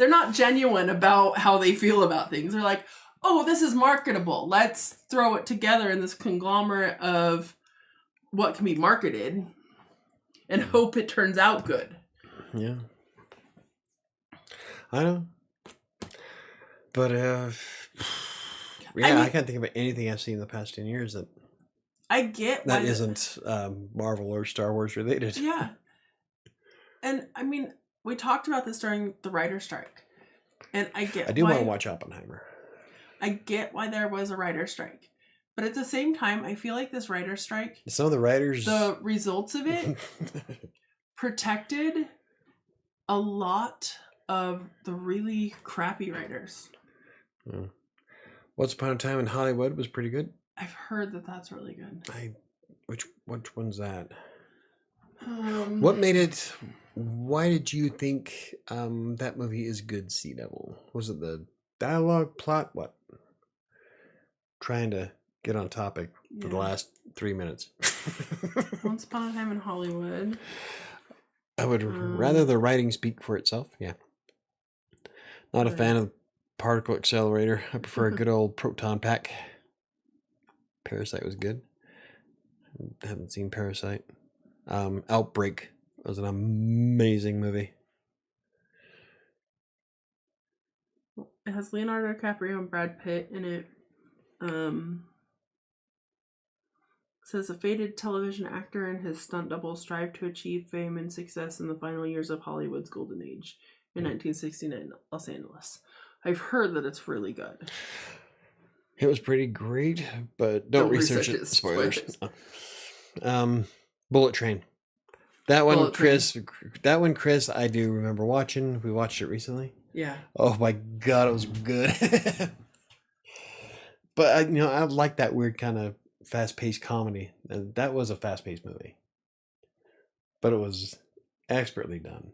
not genuine about how they feel about things. They're like, oh, this is marketable. Let's throw it together in this conglomerate of what can be marketed and hope it turns out good. Yeah. I know. But, I can't think of anything I've seen in the past 10 years that isn't Marvel or Star Wars related. Yeah. And, I mean, we talked about this during the writer's strike. And I do want to watch Oppenheimer. I get why there was a writer's strike. But at the same time, I feel like this writer's strike... Some of the writers... The results of it protected a lot of the really crappy writers. Yeah. Once Upon a Time in Hollywood was pretty good. I've heard that that's really good. Which one's that? What made it... Why did you think that movie is good, Sea Devil? Was it the dialogue, plot, what? Trying to get on topic for the last 3 minutes. Once Upon a Time in Hollywood. I would rather the writing speak for itself. Yeah. Not a fan of particle accelerator. I prefer a good old proton pack. Parasite was good. I haven't seen Parasite. Outbreak was an amazing movie. It has Leonardo DiCaprio and Brad Pitt in it. Says a faded television actor and his stunt double strive to achieve fame and success in the final years of Hollywood's golden age in 1969 Los Angeles. I've heard that it's really good. It was pretty great, but don't research it. Spoilers. Bullet Train. That one, Chris. That one, Chris. I do remember watching. We watched it recently. Yeah. Oh my God, it was good. But I like that weird kind of fast-paced comedy. That was a fast-paced movie, but it was expertly done.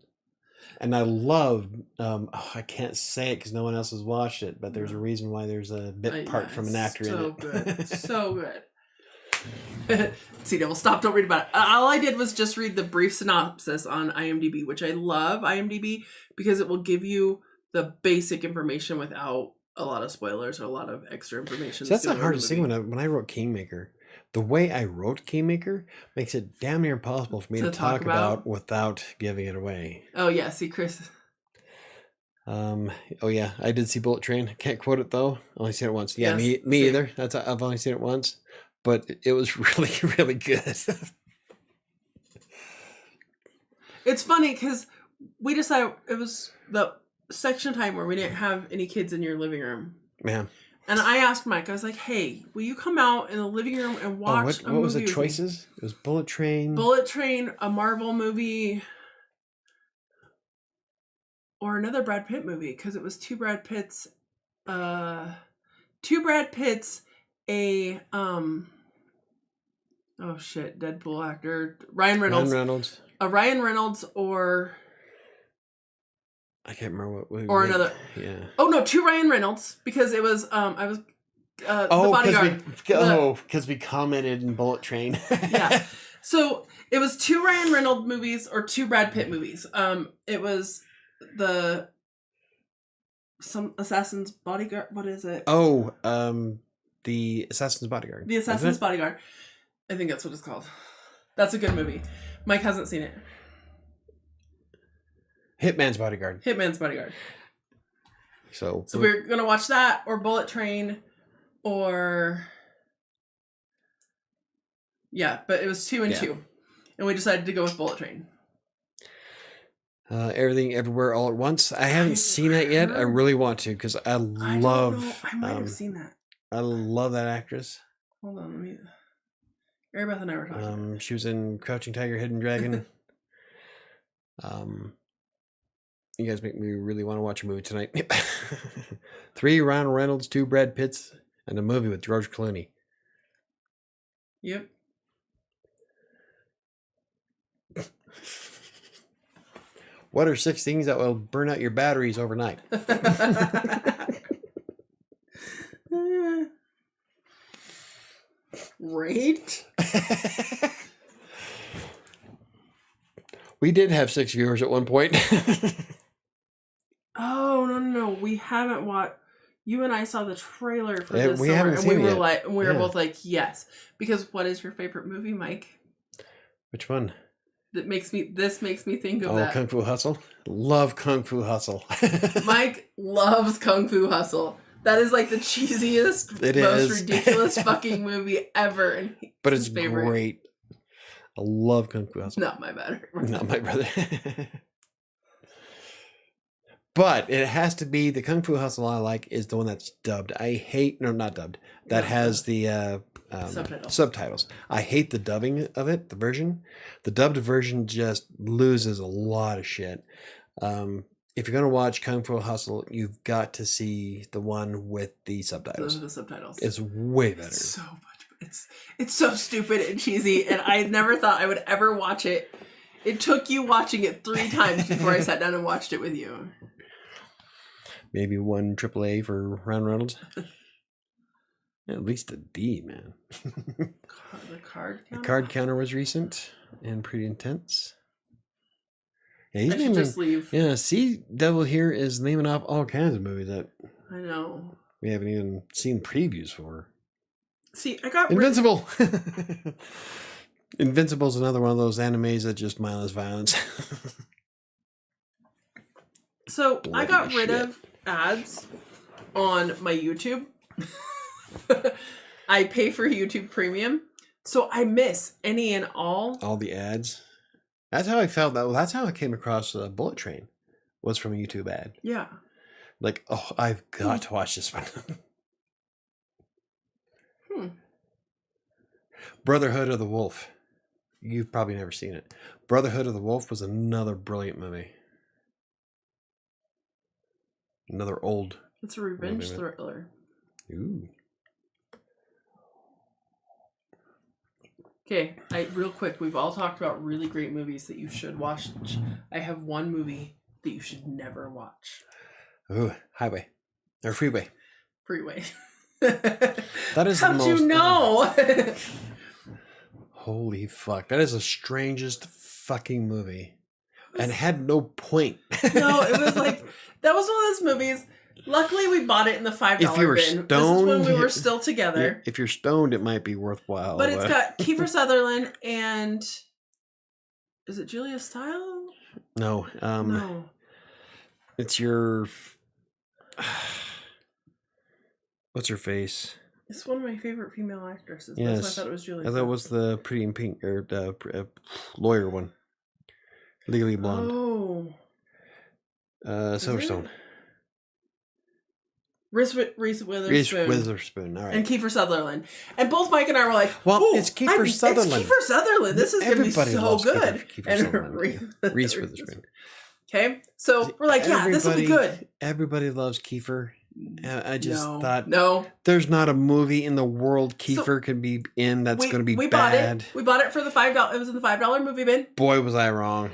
And I love. I can't say it because no one else has watched it, but there's a reason why there's a bit part from an actor in it. So good, so good. See, Devil, stop! Don't read about it. All I did was just read the brief synopsis on IMDb, which I love IMDb because it will give you the basic information without a lot of spoilers or a lot of extra information. So that's the hardest thing when I wrote Kingmaker. The way I wrote Kingmaker makes it damn near impossible for me to talk about without giving it away. Oh yeah, see, Chris. Oh yeah, I did see Bullet Train. Can't quote it though. Only seen it once. Yeah, me either. I've only seen it once, but it was really, really good. It's funny because we decided it was the section of time where we didn't have any kids in your living room. Yeah. And I asked Mike, I was like, hey, will you come out in the living room and watch a movie? What was the choices? It was Bullet Train. Bullet Train, a Marvel movie. or another Brad Pitt movie, because it was two Brad Pitts, a Deadpool actor, Ryan Reynolds. A Ryan Reynolds or I can't remember what or another. Yeah. Oh no, two Ryan Reynolds, because it was the Bodyguard. Because we commented in Bullet Train. Yeah. So it was two Ryan Reynolds movies or two Brad Pitt movies. It was some Assassin's Bodyguard. What is it? Oh, the Assassin's Bodyguard. The Assassin's Bodyguard. I think that's what it's called. That's a good movie. Mike hasn't seen it. Hitman's Bodyguard. Hitman's Bodyguard. So we're gonna watch that, or Bullet Train, or but it was 2 and 2, and we decided to go with Bullet Train. Everything Everywhere All at Once. I haven't seen that yet. I really want to, because I love. I might have seen that. I love that actress. Hold on, let me. Arybeth and I were talking. She was in Crouching Tiger, Hidden Dragon. You guys make me really want to watch a movie tonight. 3 Ryan Reynolds, 2 Brad Pitts, and a movie with George Clooney. Yep. What are 6 things that will burn out your batteries overnight? Right? We did have 6 viewers at one point. Oh, no. We haven't watched. You and I saw the trailer for this we summer, haven't and seen it yet. we were both like, yes. Because what is your favorite movie, Mike? Which one? This makes me think of that. Kung Fu Hustle. Love Kung Fu Hustle. Mike loves Kung Fu Hustle. That is like the cheesiest, most ridiculous fucking movie ever. And but it's great. I love Kung Fu Hustle. Not my brother. Not my brother. But it has to be the Kung Fu Hustle I like is the one that's dubbed. Not dubbed. That has the subtitles. I hate the dubbing of it, the version. The dubbed version just loses a lot of shit. If you're going to watch Kung Fu Hustle, you've got to see the one with the subtitles. Those are the subtitles. It's way better. It's so much. It's so stupid and cheesy, and I never thought I would ever watch it. It took you watching it 3 times before I sat down and watched it with you. Maybe 1 AAA for Ryan Reynolds. At least a D, man. The card counter? The card counter was recent and pretty intense. Yeah, he's just leave. Yeah, Sea Devil here is naming off all kinds of movies that I know we haven't even seen previews for. See, I got Invincible. Invincible's another one of those animes that just mindless violence. So I got rid of ads on my YouTube. I pay for YouTube Premium, so I miss any and all the ads. That's how I felt. That's how I came across Bullet Train. Was from a YouTube ad. Yeah. Like, oh, I've got to watch this one. Brotherhood of the Wolf. You've probably never seen it. Brotherhood of the Wolf was another brilliant movie. Another old. It's a revenge thriller. Ooh. Okay, real quick, we've all talked about really great movies that you should watch. I have one movie that you should never watch. Ooh, Highway. Or Freeway. Freeway. That is How'd you know? Holy fuck. That is the strangest fucking movie. And it had no point. No, it was like, that was one of those movies. Luckily, we bought it in the $5 if you were bin. Stoned, this is when we were still together. If you're stoned, it might be worthwhile. But it's got Kiefer Sutherland and... Is it Julia Stiles? No. No. It's your... What's her face? It's one of my favorite female actresses. Yes. That's why I thought it was Julia I thought it was the Pretty in Pink, or the lawyer one. Legally Blonde. Oh. Silverstone. Reese Witherspoon. Reese Witherspoon, all right. And Kiefer Sutherland. And both Mike and I were like, well, it's Kiefer Sutherland. It's Kiefer Sutherland. This is going to be so good. Kiefer Sutherland. Reese Witherspoon. Okay, so we're like, yeah, this will be good. Everybody loves Kiefer. I just thought, no, there's not a movie in the world Kiefer could be in that's going to be bad. We bought it for the $5. It was in the $5 movie bin. Boy, was I wrong.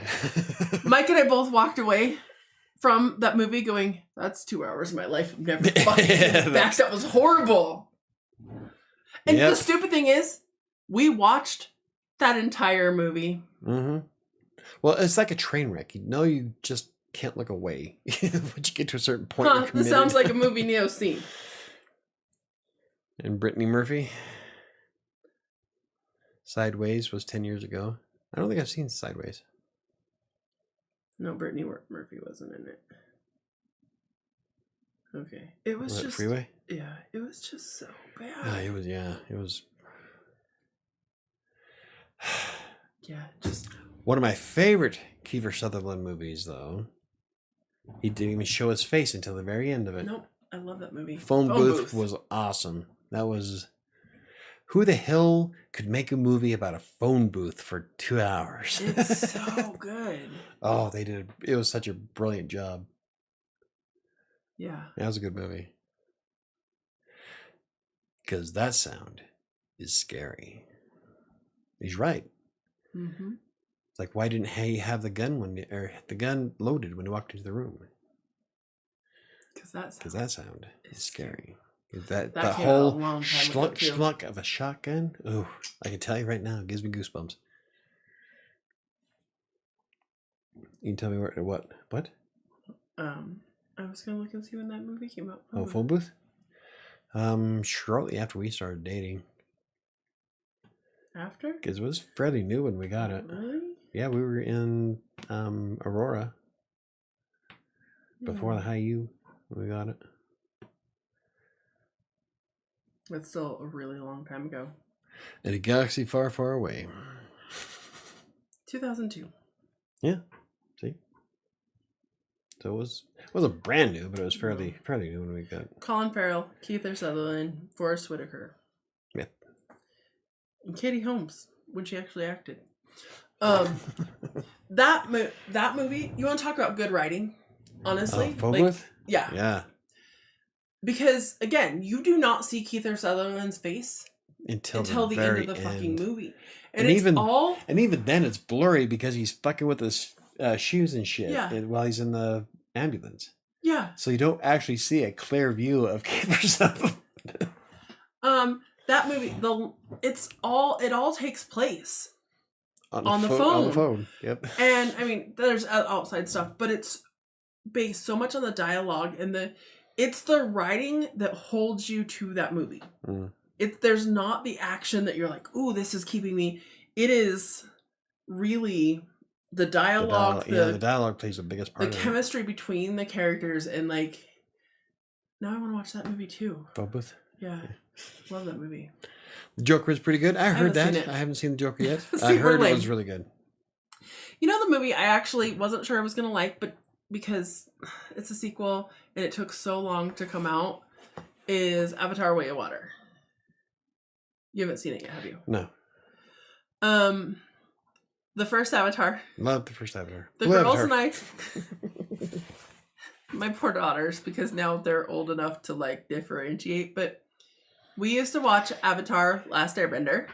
Mike and I both walked away from that movie going, that's 2 hours of my life. I've never fucking seen back. That was horrible. And the stupid thing is, we watched that entire movie. Mm-hmm. Well, it's like a train wreck. You just can't look away. Once you get to a certain point, this sounds like a movie Neo's seen. And Brittany Murphy. Sideways was 10 years ago. I don't think I've seen Sideways. No, Brittany Murphy wasn't in it. Okay. It was just... Freeway? Yeah, it was just so bad. It was, It was... yeah, just... One of my favorite Kiefer Sutherland movies, though. He didn't even show his face until the very end of it. Nope, I love that movie. Phone Booth was awesome. That was... Who the hell could make a movie about a phone booth for 2 hours? It's so good. Oh, they did. It was such a brilliant job. Yeah. That was a good movie. Because that sound is scary. He's right. Mm-hmm. It's like, why didn't he have the gun loaded when he walked into the room? Because that sound is scary. That whole schlunk of a shotgun. Oh, I can tell you right now, it gives me goosebumps. You can tell me what? I was gonna look and see when that movie came out. Phone Booth. Shortly after we started dating. After? Because it was fairly new when we got it. Really? Yeah, we were in Aurora before the High U when we got it. That's still a really long time ago. In a galaxy far, far away. 2002. Yeah. See? So it wasn't brand new, but it was fairly new when we got it. Colin Farrell, Kiefer Sutherland, Forrest Whitaker. Yeah. And Katie Holmes, when she actually acted. That movie, you want to talk about good writing? Honestly? Phone Booth? Yeah. Yeah. Because, again, you do not see Kiefer Sutherland's face until the end of the fucking movie. And even then it's blurry because he's fucking with his shoes and shit while he's in the ambulance. Yeah. So you don't actually see a clear view of Kiefer Sutherland. That movie, it all takes place on the phone. On the phone, yep. And, I mean, there's outside stuff, but it's based so much on the dialogue and it's the writing that holds you to that movie. Mm. There's not the action that you're like, ooh, this is keeping me. It is really the dialogue. The dialogue plays the biggest part. The chemistry between the characters and now I want to watch that movie too. Phone Booth? Yeah. Love that movie. The Joker is pretty good. I heard that. I haven't seen the Joker yet. I heard it was really good. You know the movie I actually wasn't sure I was going to like, but because it's a sequel and it took so long to come out, is Avatar: Way of Water. You haven't seen it yet, have you? No. The first Avatar. Love the first Avatar. The girls and I, my poor daughters, because now they're old enough to differentiate, but we used to watch Avatar: Last Airbender,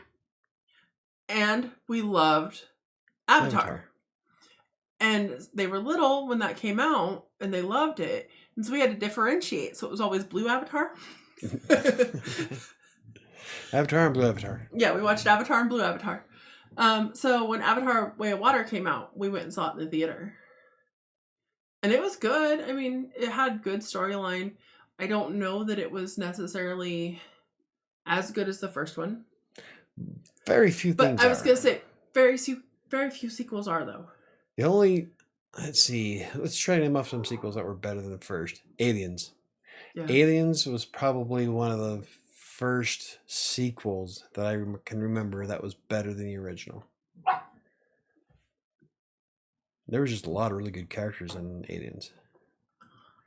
and we loved Avatar. And they were little when that came out, and they loved it. And so we had to differentiate. So it was always Blue Avatar. Avatar and Blue Avatar. Yeah, we watched Avatar and Blue Avatar. So when Avatar: Way of Water came out, we went and saw it in the theater. And it was good. I mean, it had good storyline. I don't know that it was necessarily as good as the first one. Very few things But I was going to say, very few sequels are, though. The only, let's try to name off some sequels that were better than the first. Aliens. Yeah. Aliens was probably one of the first sequels that I can remember that was better than the original. There was just a lot of really good characters in Aliens.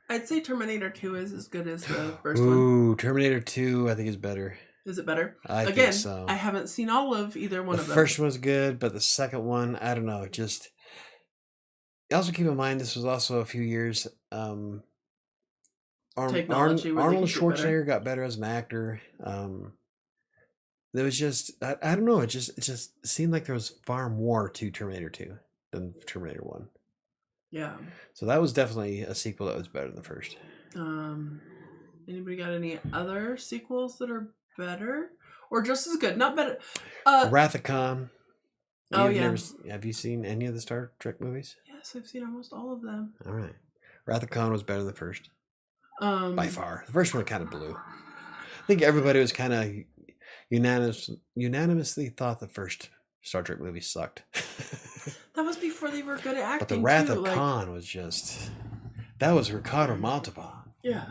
I'd say Terminator 2 is as good as the first one. Ooh, Terminator 2 I think is better. Is it better? I think so. I haven't seen all of either one of them. The first one's good, but the second one, I don't know, just Also keep in mind this was also a few years. Technology where they Arnold could get better. Schwarzenegger got better as an actor. There was just I don't know. It just seemed like there was far more to Terminator 2 than Terminator 1. Yeah. So that was definitely a sequel that was better than the first. Anybody got any other sequels that are better or just as good? Not better. Wrath of Khan. Oh yeah. Have you seen any of the Star Trek movies? Yes, I've seen almost all of them. All right. Wrath of Khan was better than the first. By far. The first one kind of blew. I think everybody was kind of unanimously thought the first Star Trek movie sucked. That was before they were good at acting. But the Wrath of Khan was just... That was Ricardo Montalban. Yeah.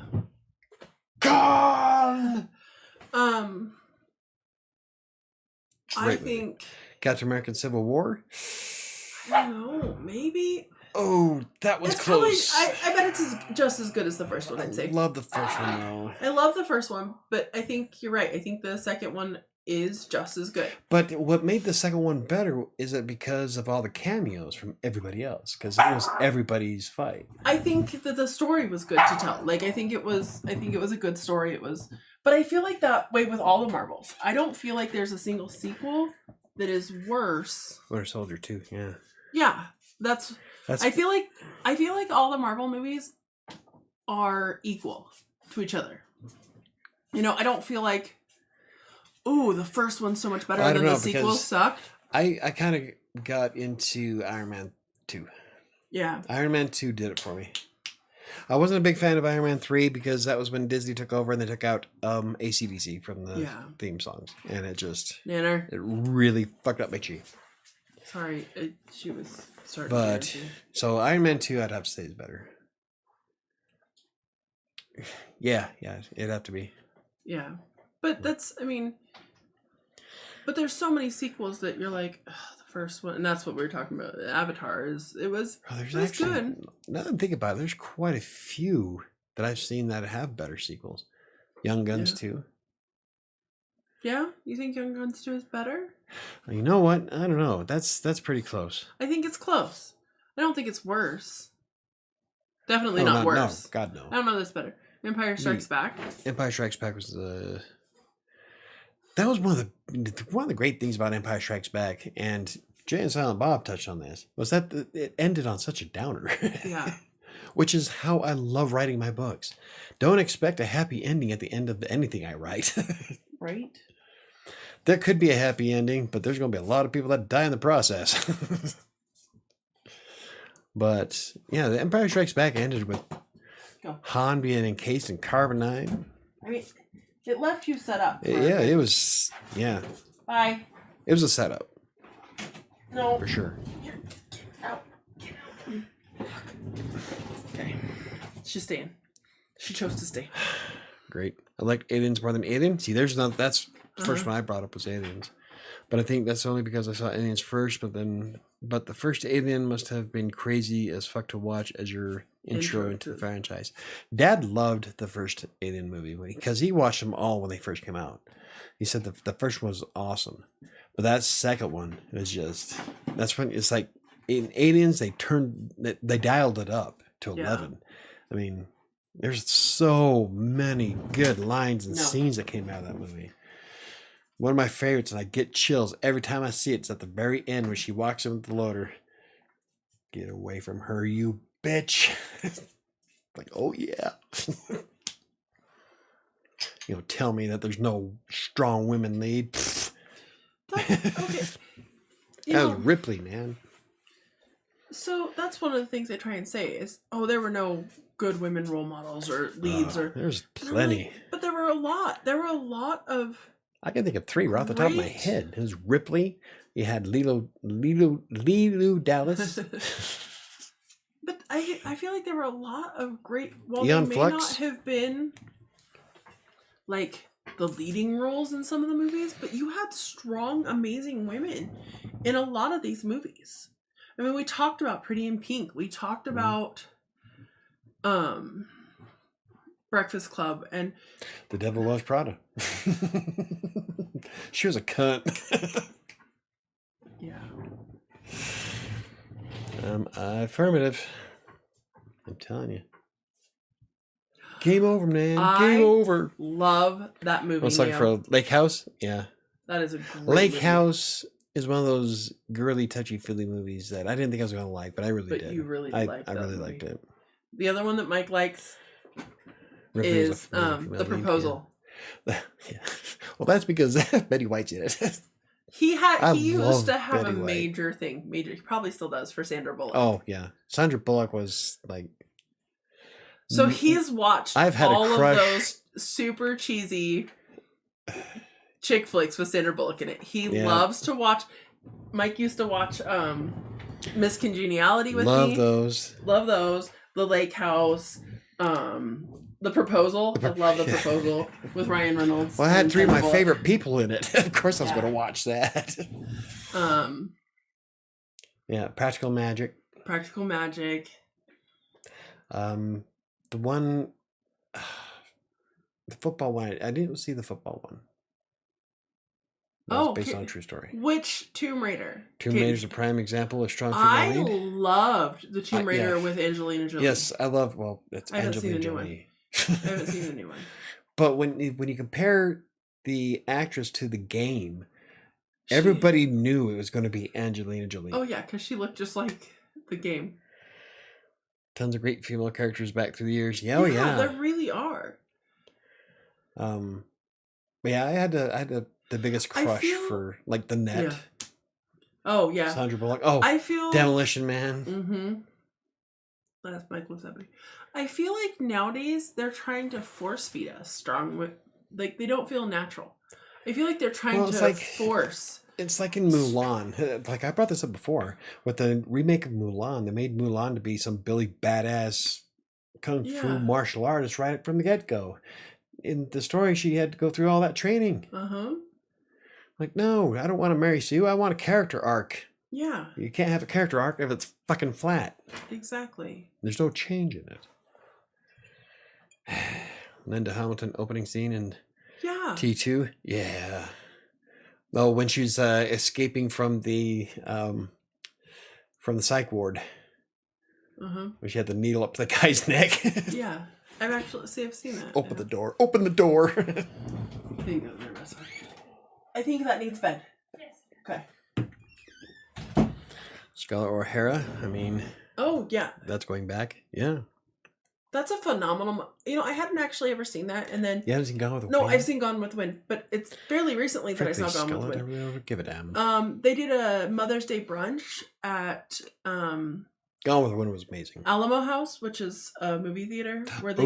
Khan! I think... Captain America Civil War? I don't know. Maybe... Oh, that was close. Probably, I bet it's just as good as the first one, I'd say. I love the first one, though. I love the first one, but I think you're right. I think the second one is just as good. But what made the second one better is that because of all the cameos from everybody else, because it was everybody's fight. I think that the story was good to tell. Like I think it was a good story. It was, but I feel like that way with all the Marvels. I don't feel like there's a single sequel that is worse. Winter Soldier 2, yeah. Yeah, that's I feel like all the Marvel movies are equal to each other. You know, I don't feel like, ooh, the first one's so much better than the sequels suck. I kind of got into Iron Man 2. Yeah. Iron Man 2 did it for me. I wasn't a big fan of Iron Man 3 because that was when Disney took over and they took out AC/DC from the theme songs. And it just... Nanner. It really fucked up my chi. Sorry, she was starting. But, so Iron Man 2 I'd have to say is better. Yeah, it'd have to be. Yeah. But that's, I mean... But there's so many sequels that you're like, the first one, and that's what we were talking about. Avatar it was good. Now that I'm thinking about it, there's quite a few that I've seen that have better sequels. Young Guns 2. Yeah, you think Young Guns 2 is better? You know what? I don't know. That's pretty close. I think it's close. I don't think it's worse. Definitely not worse. No, God no. I don't know this better. Empire Strikes Back. Empire Strikes Back was that was one of the great things about Empire Strikes Back, and Jay and Silent Bob touched on this, was that it ended on such a downer. Yeah. Which is how I love writing my books. Don't expect a happy ending at the end of anything I write. Right. There could be a happy ending, but there's going to be a lot of people that die in the process. But, yeah, the Empire Strikes Back ended with Han being encased in carbonite. I mean... It left you set up. Yeah, it was. Yeah. Bye. It was a setup. No. For sure. Get out. Okay. She's staying. She chose to stay. Great. I like Aliens more than Alien. See, that's the first one I brought up was Aliens. But I think that's only because I saw Aliens first, but the first Alien must have been crazy as fuck to watch as your intro into the franchise. Dad loved the first Alien movie because he watched them all when they first came out. He said the first one was awesome, but that second one was just, that's when it's like in Aliens they dialed it up to 11. I mean, there's so many good lines and scenes that came out of that movie. One of my favorites, and I get chills every time I see it, it's at the very end when she walks in with the loader. Get away from her, you bitch. Like, oh yeah. Tell me that there's no strong women lead. Okay. That was Ripley, man. So that's one of the things they try and say is, there were no good women role models or leads there's plenty. But there were a lot. There were a lot of. I can think of 3 right off the top of my head. It was Ripley. You had Lilo Dallas. But I feel like there were a lot of great. Well, Eon they may Flux. not have been like the leading roles in some of the movies, but you had strong, amazing women in a lot of these movies. I mean, we talked about Pretty in Pink. We talked about Breakfast Club and The Devil Wears Prada. She was a cunt. Yeah. Affirmative. I'm telling you. Game over, man. Game I over. love that movie. Looks like for Lake House. Yeah. That is a great Lake movie. House is one of those girly, touchy-feely movies that I didn't think I was going to like, but I really did. But you really liked I that really movie. liked it. The other one that Mike likes Ripley is The Proposal. Yeah. Well, that's because Betty White's in it. He used to have Betty a White. major thing. He probably still does for Sandra Bullock. Oh, yeah. Sandra Bullock was like... So he's watched I've had all a crush. of those super cheesy chick flicks with Sandra Bullock in it. He loves to watch. Mike used to watch Miss Congeniality with me. Love those. The Lake House. The Proposal. I love The Proposal with Ryan Reynolds. Well, I had three of my favorite people in it. Of course I was going to watch that. Yeah, Practical Magic. The one... The football one. I didn't see the football one. That's based on a true story. Which Tomb Raider? Tomb Raider's a prime example of strong female lead. I loved the Tomb Raider with Angelina Jolie. Yes, I love. Well, it's Angelina Jolie. I haven't seen the new one. But when you compare the actress to the game, everybody knew it was going to be Angelina Jolie. Oh yeah, because she looked just like the game. Tons of great female characters back through the years. Yeah, there really are. Yeah, I had the biggest crush for like the Net. Yeah. Oh yeah, Sandra Bullock. Oh, I feel Demolition Man. Mm-hmm. That's Mike loves that movie. I feel like nowadays they're trying to force feed us strong, like they don't feel natural. I feel like they're trying to force. It's like in Mulan. Like I brought this up before with the remake of Mulan. They made Mulan to be some Billy badass kung fu martial artist right from the get-go. In the story, she had to go through all that training. Like, no, I don't want to marry Sue. I want a character arc. Yeah. You can't have a character arc if it's fucking flat. Exactly. There's no change in it. Linda Hamilton opening scene in T2. Yeah. Oh, when she's escaping from the psych ward. When she had the needle up the guy's neck. Yeah. I've seen that. Open the door. Open the door. I think that needs bed. Yes. Okay. Scarlett O'Hara. I mean. Oh yeah. That's going back. Yeah. That's a phenomenal. I hadn't actually ever seen that, and then you haven't seen Gone with the Wind. Wind. No, I've seen Gone with the Wind, but it's fairly recently that I saw Gone with the Wind. I really give a damn. They did a Mother's Day brunch at Gone with the Wind was amazing. Alamo House, which is a movie theater where they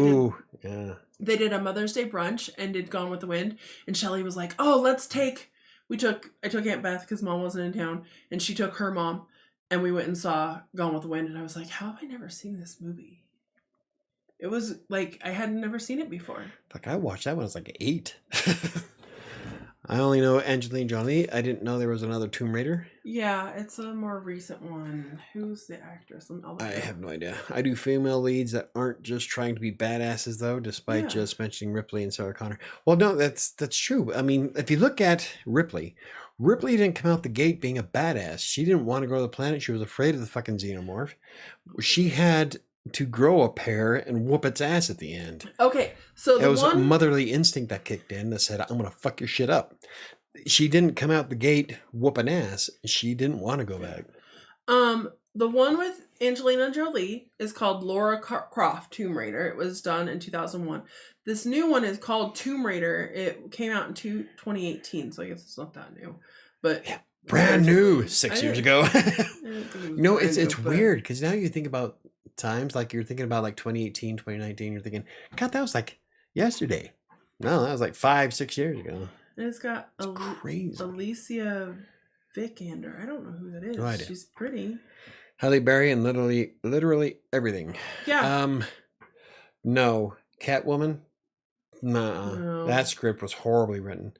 They did a Mother's Day brunch and did Gone with the Wind, and Shelley was like, "Oh, I took Aunt Beth because Mom wasn't in town, and she took her mom, and we went and saw Gone with the Wind." And I was like, "How have I never seen this movie?" It was like I had never seen it before. Like I watched that when I was like 8. I only know Angelina Jolie. I didn't know there was another Tomb Raider. Yeah, it's a more recent one. Who's the actress? I have no idea. I do female leads that aren't just trying to be badasses, though, despite just mentioning Ripley and Sarah Connor. Well, no, that's true. I mean, if you look at Ripley didn't come out the gate being a badass. She didn't want to go to the planet. She was afraid of the fucking xenomorph. She had to grow a pair and whoop its ass at the end. Okay, so it was a motherly instinct that kicked in that said, "I'm gonna fuck your shit up." She didn't come out the gate whooping ass. She didn't want to go back. The one with Angelina Jolie is called Lara Croft Tomb Raider. It was done in 2001. This new one is called Tomb Raider. It came out in 2018, so I guess it's not that new. But brand new 6 years ago. It's weird because now you think about times like you're thinking about like 2018, 2019. You're thinking, God, that was like yesterday. No, that was like 5-6 years ago. And it's got crazy. Alicia Vikander. I don't know who that is. No idea. She's pretty. Halle Berry and literally everything. Yeah. No. Catwoman? No. That script was horribly written.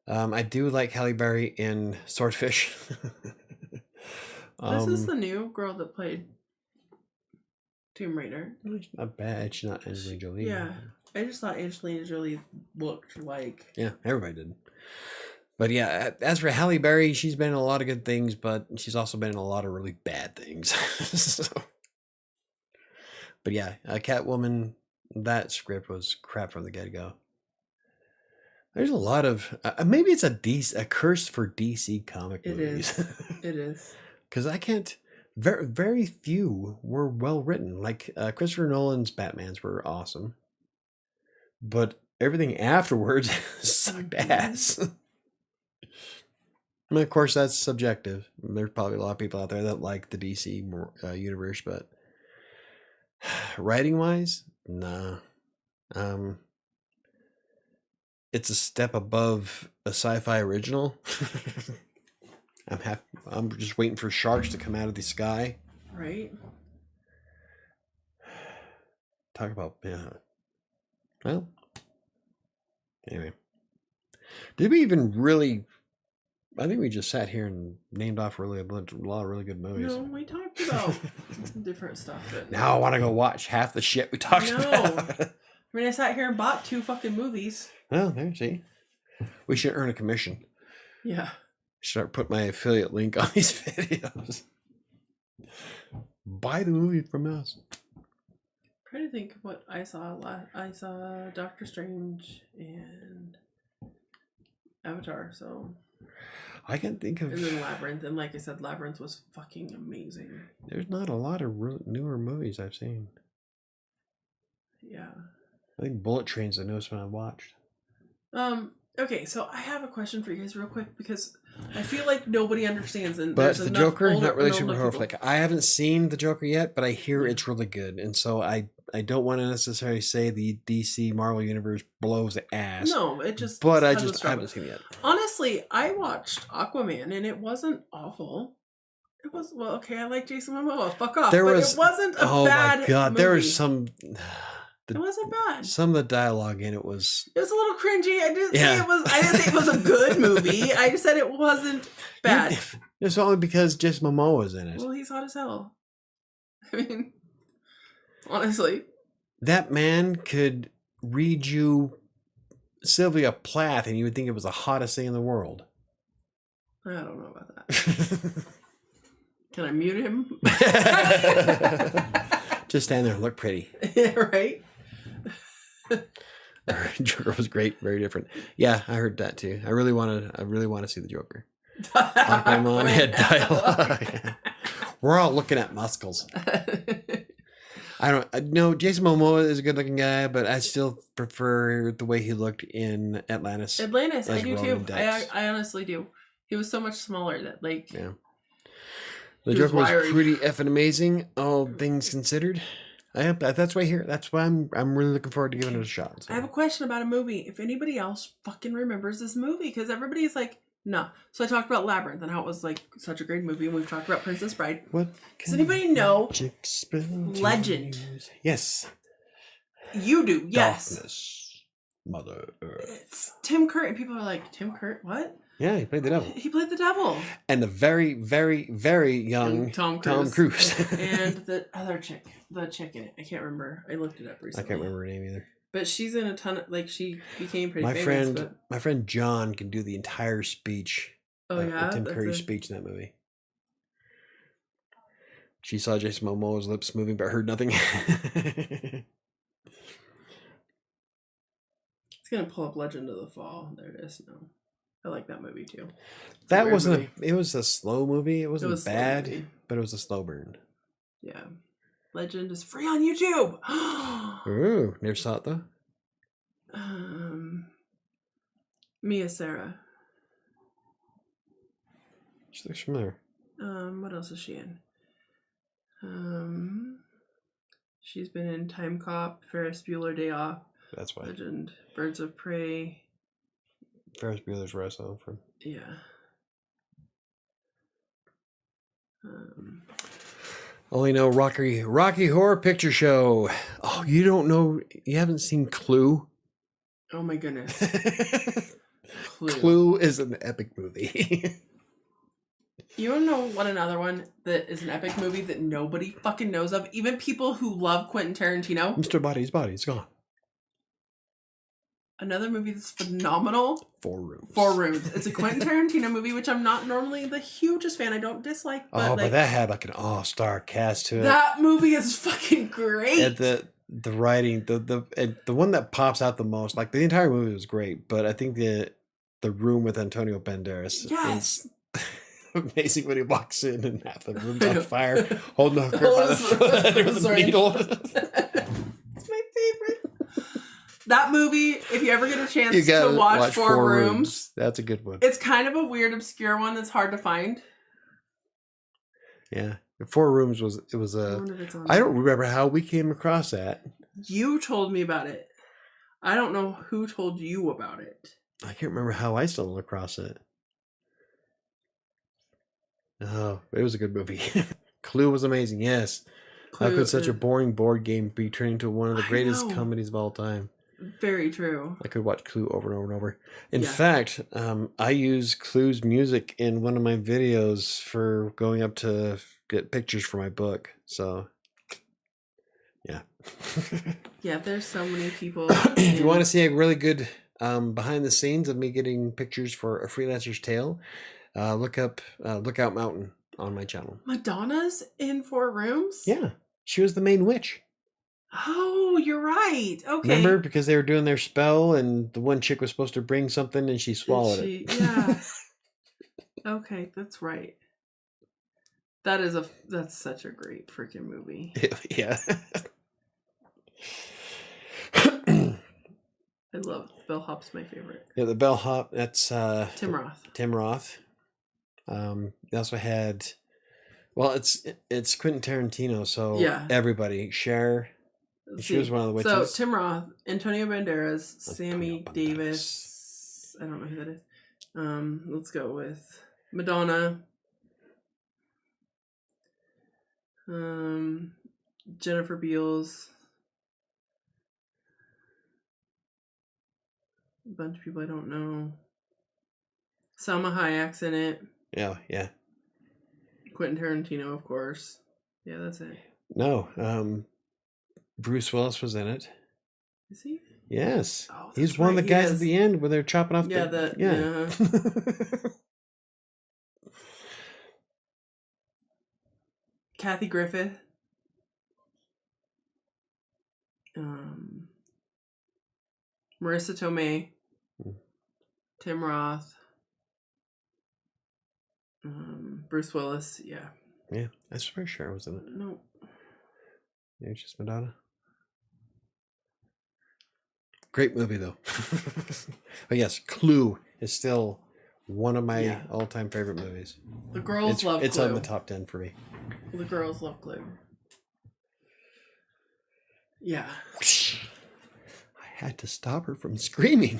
I do like Halle Berry in Swordfish. This is the new girl that played Tomb Raider. She's not bad. She's not Angelina Jolie. Yeah. I just thought Angelina Jolie looked like... Yeah, everybody did. But yeah, as for Halle Berry, she's been in a lot of good things, but she's also been in a lot of really bad things. So, but yeah, Catwoman, that script was crap from the get-go. There's a lot of maybe it's a curse for DC comic movies. It is. Because I can't. Very few were well written. Like Christopher Nolan's Batmans were awesome, but everything afterwards sucked ass. I mean, of course, that's subjective. There's probably a lot of people out there that like the DC universe, but writing wise, nah. It's a step above a sci-fi original. I'm just waiting for sharks to come out of the sky. Right. Talk about well. Anyway, did we even really? I think we just sat here and named off really a lot of really good movies. No, we talked about different stuff. But now I want to go watch half the shit we talked about. I mean, I sat here and bought 2 fucking movies. Oh, there, see? We should earn a commission. Yeah. Should put my affiliate link on these videos. Buy the movie from us. I'm trying to think of what I saw. I saw Doctor Strange and Avatar, so... I can think of... And then Labyrinth, and like I said, Labyrinth was fucking amazing. There's not a lot of newer movies I've seen. Yeah. I think Bullet Train's the newest one I watched. Okay, so I have a question for you guys real quick, because I feel like nobody understands. And but the Joker, not really super horrific. I haven't seen the Joker yet, but I hear it's really good. And so I don't want to necessarily say the DC Marvel Universe blows ass. No, it just... But I haven't seen it yet. Honestly, I watched Aquaman, and it wasn't awful. It was... Well, okay, I like Jason Momoa. Fuck off. It wasn't a bad movie. Oh my God, there was some... It wasn't bad. Some of the dialogue in it was... It was a little cringy. I didn't say it was a good movie. I just said it wasn't bad. It's only because Jason Momoa was in it. Well, he's hot as hell. I mean, honestly. That man could read you Sylvia Plath and you would think it was the hottest thing in the world. I don't know about that. Can I mute him? Just stand there and look pretty. Yeah, right? Joker was great, very different. Yeah, I heard that too. I really want to see the Joker. Like my mom had dialogue. We're all looking at muscles. I don't know. Jason Momoa is a good looking guy, but I still prefer the way he looked in Atlantis. I do too. I honestly do. He was so much smaller that yeah. The Joker was pretty effing amazing, all things considered. That's why I'm really looking forward to giving it a shot. So. I have a question about a movie. If anybody else fucking remembers this movie, because everybody's like, no. So I talked about Labyrinth and how it was like such a great movie, and we've talked about Princess Bride. What? Does anybody know Legend? Yes. You do, yes. Darkness, Mother Earth. It's Tim Curry, and people are like, Tim Curry, what? Yeah, he played the devil. He played the devil. And the very, very, very young Tom Cruise. And the other chick, the chick in it. I can't remember. I looked it up recently. I can't remember her name either. But she's in a ton of, she became pretty famous. My friend John can do the entire speech. Oh, yeah? Tim Curry's speech in that movie. She saw Jason Momoa's lips moving, but heard nothing. It's going to pull up Legend of the Fall. There it is. No. I like that movie too. That wasn't it was a slow movie. It wasn't bad, but it was a slow burn. Yeah. Legend is free on YouTube. Ooh, never saw it though. Mia Sarah. She looks familiar. What else is she in? She's been in Time Cop, Ferris Bueller Day Off. That's why. Legend, Birds of Prey. Ferris Bueller's where I saw him from. Yeah. Only know Rocky Horror Picture Show. Oh, you don't know? You haven't seen Clue? Oh my goodness. Clue is an epic movie. You want to know what another one that is an epic movie that nobody fucking knows of? Even people who love Quentin Tarantino? Mr. Body's Body is gone. Another movie that's phenomenal. 4 Rooms. 4 Rooms. It's a Quentin Tarantino movie, which I'm not normally the hugest fan. I don't dislike. But But that had like an all-star cast to it. That movie is fucking great. And the writing, the one that pops out the most, like the entire movie was great, but I think the Room with Antonio Banderas is amazing when he walks in and half the room's on fire, holding a girl by the foot with a needle. It's my favorite. That movie, if you ever get a chance to watch 4 Rooms, that's a good one. It's kind of a weird, obscure one that's hard to find. Yeah, 4 Rooms was I don't remember how we came across that. You told me about it. I don't know who told you about it. I can't remember how I stumbled across it. Oh, it was a good movie. Clue was amazing. Yes. How could such a boring board game be turned into one of the greatest comedies of all time? Very true. I could watch Clue over and over and over. In fact, I use Clue's music in one of my videos for going up to get pictures for my book. So, yeah. Yeah, there's so many people. If you want to see a really good behind the scenes of me getting pictures for A Freelancer's Tale, look up Lookout Mountain on my channel. Madonna's in 4 Rooms? Yeah. She was the main witch. Oh, you're right. Okay. Remember? Because they were doing their spell and the one chick was supposed to bring something and she swallowed it. Yeah. Okay, that's right. That's such a great freaking movie. Yeah. I love Bellhop's my favorite. Yeah, the bellhop, that's Tim Roth. Tim Roth. They also had, well, it's Quentin Tarantino, so everybody. Cher. She was one of the witches. So Tim Roth, Antonio Banderas, Sammy Davis. I don't know who that is. Let's go with Madonna. Jennifer Beals. A bunch of people I don't know. Salma Hayek's in it. Yeah. Quentin Tarantino, of course. Yeah, that's it. No, Bruce Willis was in it. Is he? Yes. Oh, he's one of the guys at the end where they're chopping off Kathy Griffith. Marissa Tomei. Tim Roth. Bruce Willis. Yeah, that's pretty sure I was in it. No. Maybe it's just Madonna. Great movie, though. But yes, Clue is still one of my all-time favorite movies. The girls love Clue. It's on the top 10 for me. The girls love Clue. Yeah. I had to stop her from screaming.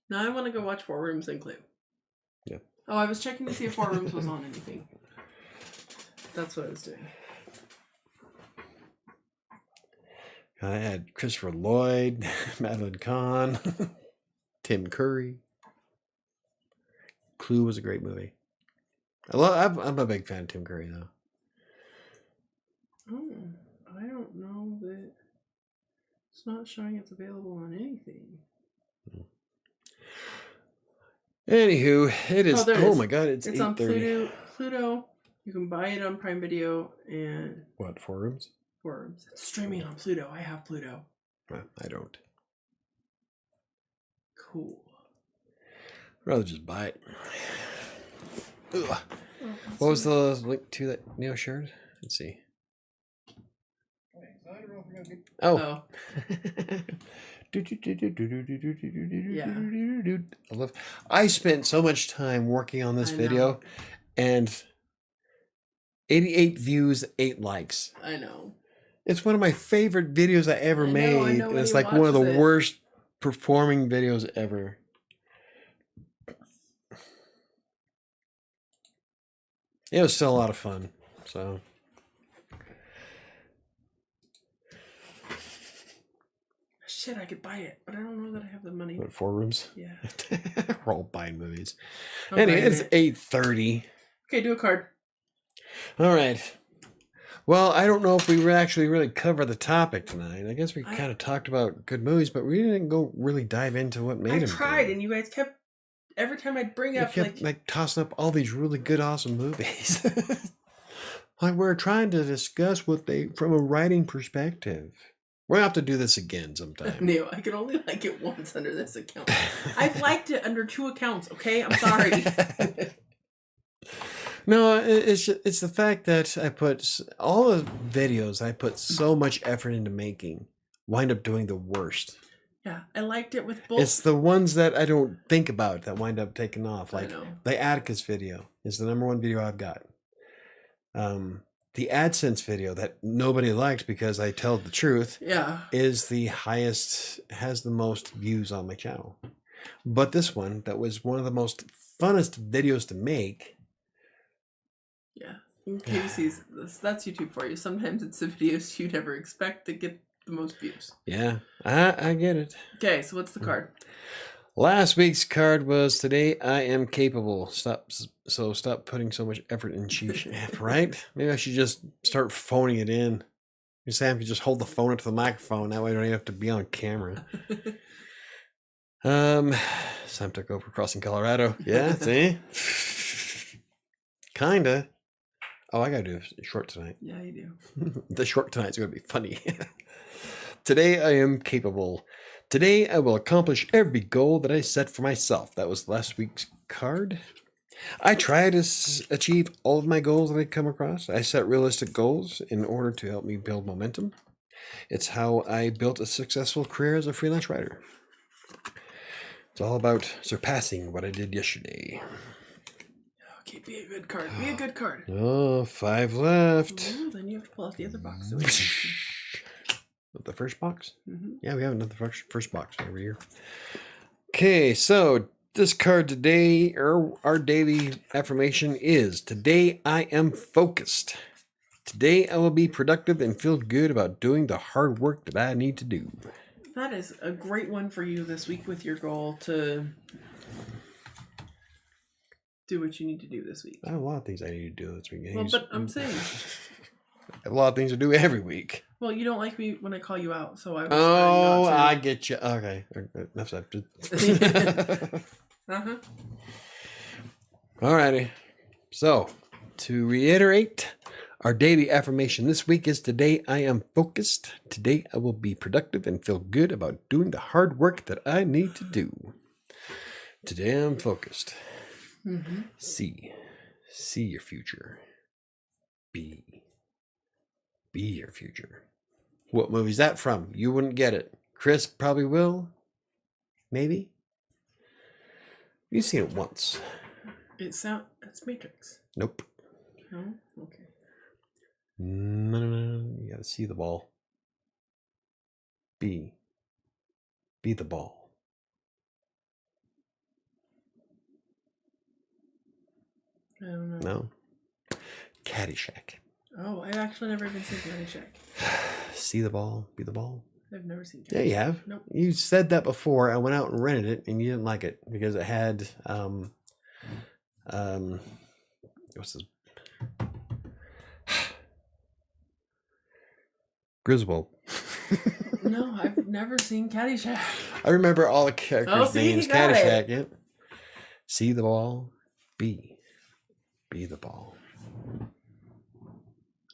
Now I want to go watch 4 Rooms and Clue. Yeah. Oh, I was checking to see if 4 Rooms was on anything. That's what I was doing. I had Christopher Lloyd, Madeline Kahn, Tim Curry. Clue was a great movie. I'm a big fan of Tim Curry, though. Oh, I don't know that it's not showing it's available on anything. Anywho, it is. Oh my God, it's on Pluto. You can buy it on Prime Video and. What, 4 Rooms? 4 Rooms. It's streaming on Pluto. I have Pluto. Well, I don't. Cool. I'd rather just buy it. Ugh. What was the link to that Neo shared? Let's see. Oh. I spent so much time working on this video and 88 views, 8 likes. I know. It's one of my favorite videos I ever made. It's like one of the worst performing videos ever. It was still a lot of fun. So shit, I could buy it, but I don't know that I have the money. What, 4 Rooms? Yeah. We're all buying movies. Anyway, it's 8:30. Okay, do a card. All right. Well, I don't know if we actually really cover the topic tonight. I guess we kind of talked about good movies, but we didn't go really dive into what made them. I tried, and you guys kept every time I'd bring up like tossing up all these really good, awesome movies. Like we're trying to discuss what they from a writing perspective. We're gonna have to do this again sometime. No, I can only like it once under this account. I've liked it under 2 accounts. Okay, I'm sorry. No, it's the fact that I put all the videos I put so much effort into making wind up doing the worst. Yeah, I liked it with both. It's the ones that I don't think about that wind up taking off. Like the Atticus video is the #1 video I've got. The AdSense video that nobody liked because I tell the truth. Yeah, is the highest, has the most views on my channel. But this one, that was one of the most funnest videos to make. Yeah, in Casey's, that's YouTube for you. Sometimes it's the videos you never expect to get the most views. Yeah, I get it. Okay, so what's the card? Last week's card was Today I Am Capable. Stop putting so much effort in cheat. Right? Maybe I should just start phoning it in. Sam could just hold the phone up to the microphone. That way I don't even have to be on camera. Sam took over Crossing Colorado. Yeah, see? Kinda. Oh, I gotta do a short tonight. Yeah, you do. The short tonight's gonna be funny. Today I am capable. Today I will accomplish every goal that I set for myself. That was last week's card. I try to achieve all of my goals that I come across. I set realistic goals in order to help me build momentum. It's how I built a successful career as a freelance writer. It's all about surpassing what I did yesterday. Okay, be a good card. Be a good card. Oh, 5 left. Ooh, then you have to pull out the other box. The first box? Mm-hmm. Yeah, we have another first box every year. Okay, so this card today, our daily affirmation is, today I am focused. Today I will be productive and feel good about doing the hard work that I need to do. That is a great one for you this week with your goal to do what you need to do this week. I have a lot of things I need to do this week. Well, but I'm saying I have a lot of things to do every week. Well, you don't like me when I call you out, so I was Oh, I get you. Okay. Enough said. Uh-huh. Alrighty. So, to reiterate, our daily affirmation this week is, today I am focused. Today I will be productive and feel good about doing the hard work that I need to do. Today I'm focused. Mm-hmm. See your future. Be your future. What movie's that from? You wouldn't get it. Chris probably will. Maybe. You've seen it once. It's Matrix. Nope. No? Okay. No. You gotta see the ball. Be the ball. I don't know. No. Caddyshack. Oh, I've actually never even seen Caddyshack. See the ball, be the ball. I've never seen Caddyshack. Yeah, you have. Nope. You said that before. I went out and rented it, and you didn't like it because it had what's this? Griswold. No, I've never seen Caddyshack. I remember all the characters' names. Caddyshack. Yep. See the ball, be the ball.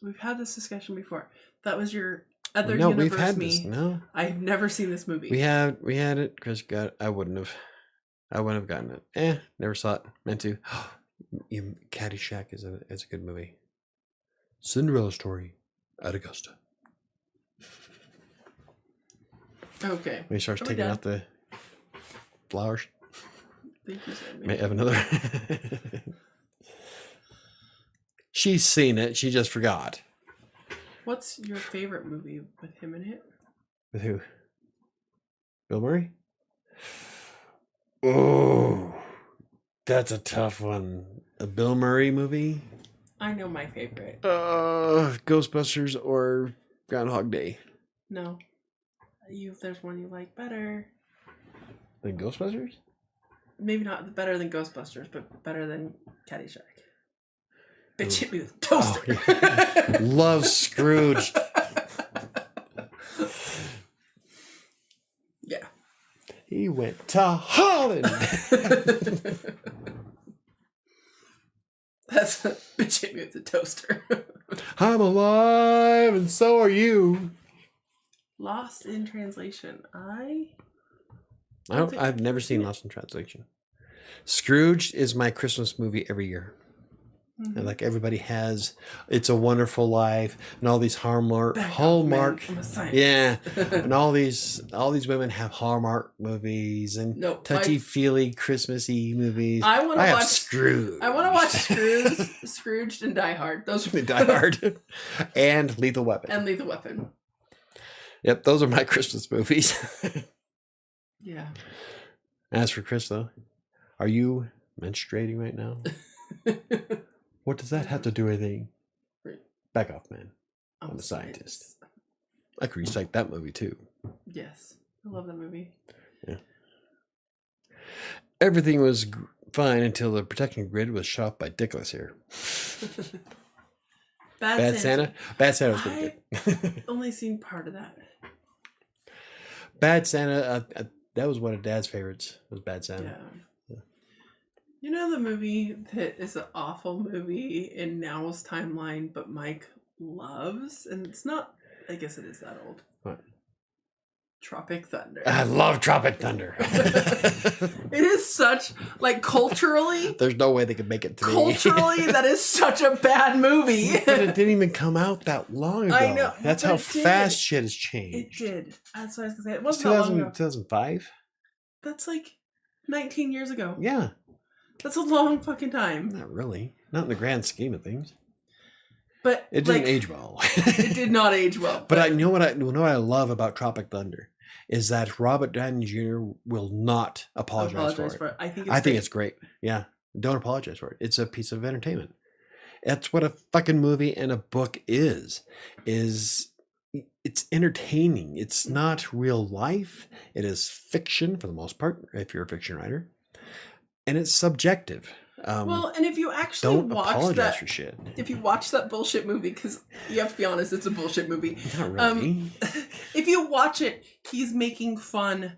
We've had this discussion before. That was your other no, universe we've had me. this. No, I've never seen this movie. we had it. Chris got it. I wouldn't have gotten it. Never saw it. Meant to. Caddyshack is a good movie. Cinderella Story at Augusta. Okay. When he starts taking out the flowers. Thank you, Sam. May have another. She's seen it. She just forgot. What's your favorite movie with him in it? With who? Bill Murray? Oh, that's a tough one. A Bill Murray movie? I know my favorite. Ghostbusters or Groundhog Day? No. If there's one you like better. Than Ghostbusters? Maybe not better than Ghostbusters, but better than Caddyshack. bitch hit me with a toaster. Oh, yeah. Love Scrooge. Yeah. He went to Holland. That's bitch hit me with a toaster. I'm alive, and so are you. Lost in Translation. I've never seen Lost in Translation. Scrooge is my Christmas movie every year. Mm-hmm. And like everybody has It's a Wonderful Life and all these Hallmark yeah, and all these women have Hallmark movies and touchy-feely Christmassy movies. I want to watch Scrooge. I want to watch Scrooged and Die Hard. Those are Die Hard and Lethal Weapon. Yep, those are my Christmas movies. Yeah. As for Chris, though, are you menstruating right now? What does that have to do with anything? Back off, man. I'm a scientist. I could recite that movie, too. Yes. I love that movie. Yeah. Everything was fine until the protecting grid was shot off by Dickless here. Bad Santa? Bad Santa was pretty good. Only seen part of that. Bad Santa, that was one of Dad's favorites, was Bad Santa. Yeah. You know the movie that is an awful movie in now's timeline, but Mike loves? And it's not, I guess it is that old. What? Tropic Thunder. I love Tropic Thunder. It is such, like, culturally. There's no way they could make it today. Culturally, that is such a bad movie. But it didn't even come out that long ago. I know. That's how fast shit has changed. It did. That's what I was going to say. It wasn't that long ago. 2005? That's like 19 years ago. Yeah. That's a long fucking time. Not really. Not in the grand scheme of things. But it didn't age well. It did not age well. But I know what I love about Tropic Thunder is that Robert Downey Jr. will not apologize for it. I think it's great. Yeah. Don't apologize for it. It's a piece of entertainment. That's what a fucking movie and a book is it's entertaining. It's not real life. It is fiction for the most part, if you're a fiction writer. And it's subjective. Well, and if you actually watch that, for shit. If you watch that bullshit movie, because you have to be honest, it's a bullshit movie. Not really. If you watch it, he's making fun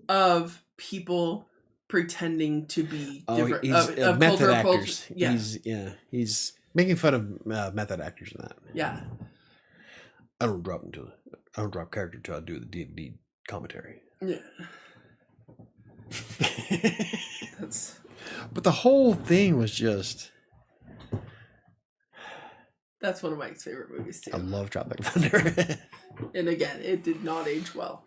of people pretending to be different. He's method actors. Yeah. He's making fun of method actors in that. Yeah. I don't drop character until I do the D&D commentary. Yeah. But the whole thing was just... That's one of Mike's favorite movies, too. I love Tropic Thunder. And again, it did not age well.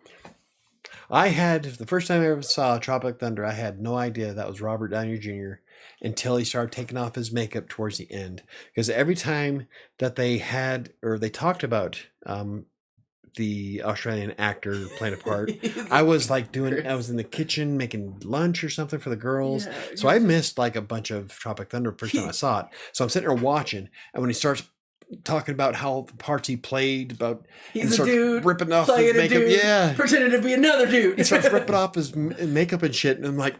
The first time I ever saw Tropic Thunder, I had no idea that was Robert Downey Jr. until he started taking off his makeup towards the end. Because every time that they talked about the Australian actor playing a part, I was in the kitchen making lunch or something for the girls. Yeah, so I missed like a bunch of Tropic Thunder the first time I saw it. So I'm sitting there watching, and when he starts talking about how the parts he played, about he's a dude ripping off his makeup, pretending to be another dude. He starts ripping off his makeup and shit, and I'm like,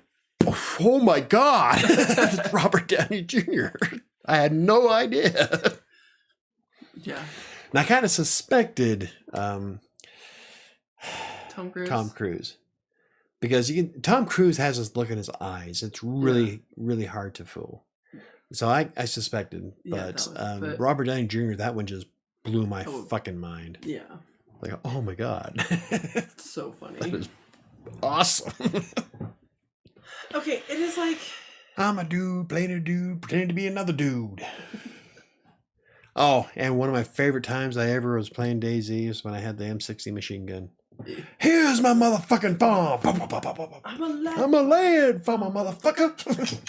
oh my god, that's Robert Downey Jr. I had no idea. Yeah. And I kind of suspected Tom Cruise. Because Tom Cruise has this look in his eyes. It's really, really hard to fool. So I suspected. But Robert Downey Jr., that one just blew my fucking mind. Yeah. Like, oh my god. It's so funny. That is awesome. Okay, it is like... I'm a dude playing a dude, pretending to be another dude. Oh, and one of my favorite times I ever was playing DayZ is when I had the M60 machine gun. Here's my motherfucking bomb. I'm a land for my motherfucker.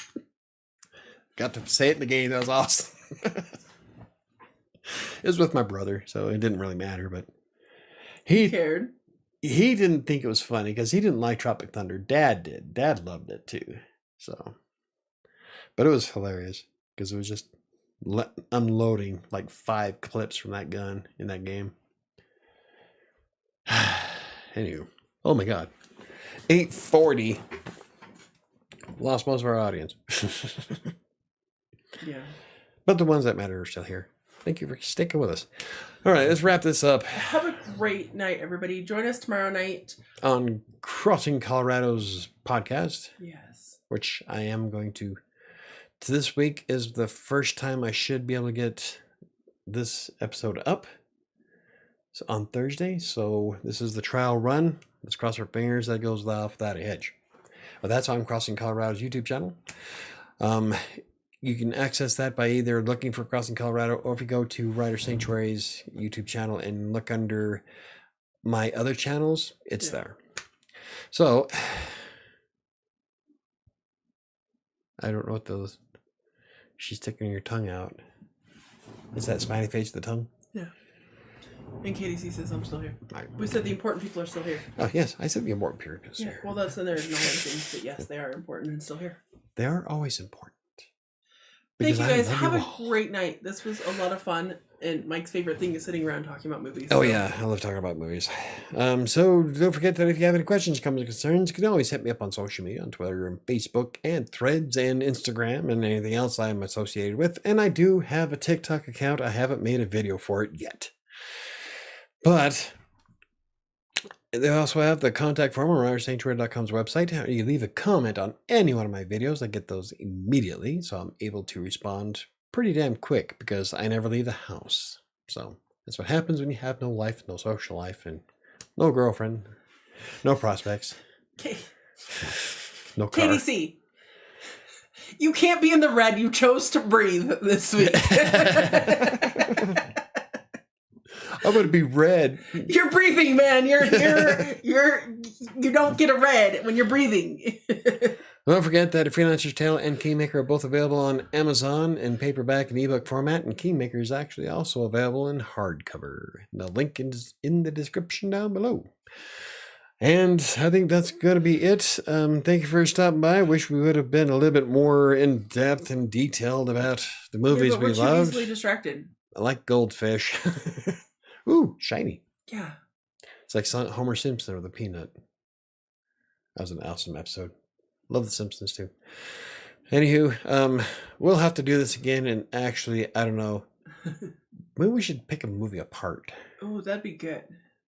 Got to say it in the game. That was awesome. It was with my brother, so it didn't really matter, but he cared. He didn't think it was funny because he didn't like Tropic Thunder. Dad did. Dad loved it too. So, but it was hilarious because it was just unloading like 5 clips from that gun in that game. Anywho, oh my god, 8:40. Lost most of our audience. Yeah, But the ones that matter are still here. Thank you for sticking with us. All right, let's wrap this up. Have a great night, everybody. Join us tomorrow night on Crossing Colorado's podcast. Yes. Which I am going to. This week is the first time I should be able to get this episode up. So on Thursday. So this is the trial run. Let's cross our fingers that goes off without a hitch. But that's on Crossing Colorado's YouTube channel. You can access that by either looking for Crossing Colorado, or if you go to WriterSanctuary's YouTube channel and look under my other channels, it's there. So I don't know what those. She's sticking your tongue out. Is that smiley face with the tongue? Yeah. And KDC says I'm still here. We said the important people are still here. Oh yes, I said the important people are here. Well, that's in there acknowledging that yes, they are important and still here. They are always important. Thank you guys. Have a great night. This was a lot of fun. And Mike's favorite thing is sitting around talking about movies. Oh, yeah. I love talking about movies. So don't forget that if you have any questions, comments, concerns, you can always hit me up on social media, on Twitter and Facebook and Threads and Instagram and anything else I'm associated with. And I do have a TikTok account. I haven't made a video for it yet. But they also have the contact form on WriterSanctuary.com's website. You leave a comment on any one of my videos. I get those immediately, so I'm able to respond pretty damn quick because I never leave the house. So that's what happens when you have no life, no social life, and no girlfriend, no prospects, no car. KDC, you can't be in the red. You chose to breathe this week. I'm gonna be red. You're breathing, man. You don't get a red when you're breathing. Don't forget that A Freelancer's Tale and Kingmaker are both available on Amazon in paperback and ebook format, and Kingmaker is actually also available in hardcover. The link is in the description down below. And I think that's going to be it. Thank you for stopping by. I wish we would have been a little bit more in depth and detailed about the movies we loved. Easily distracted. I like goldfish. Ooh, shiny. Yeah. It's like Homer Simpson or the Peanut. That was an awesome episode. Love the Simpsons too. Anywho, we'll have to do this again, and actually, I don't know. Maybe we should pick a movie apart. Oh, that'd be good.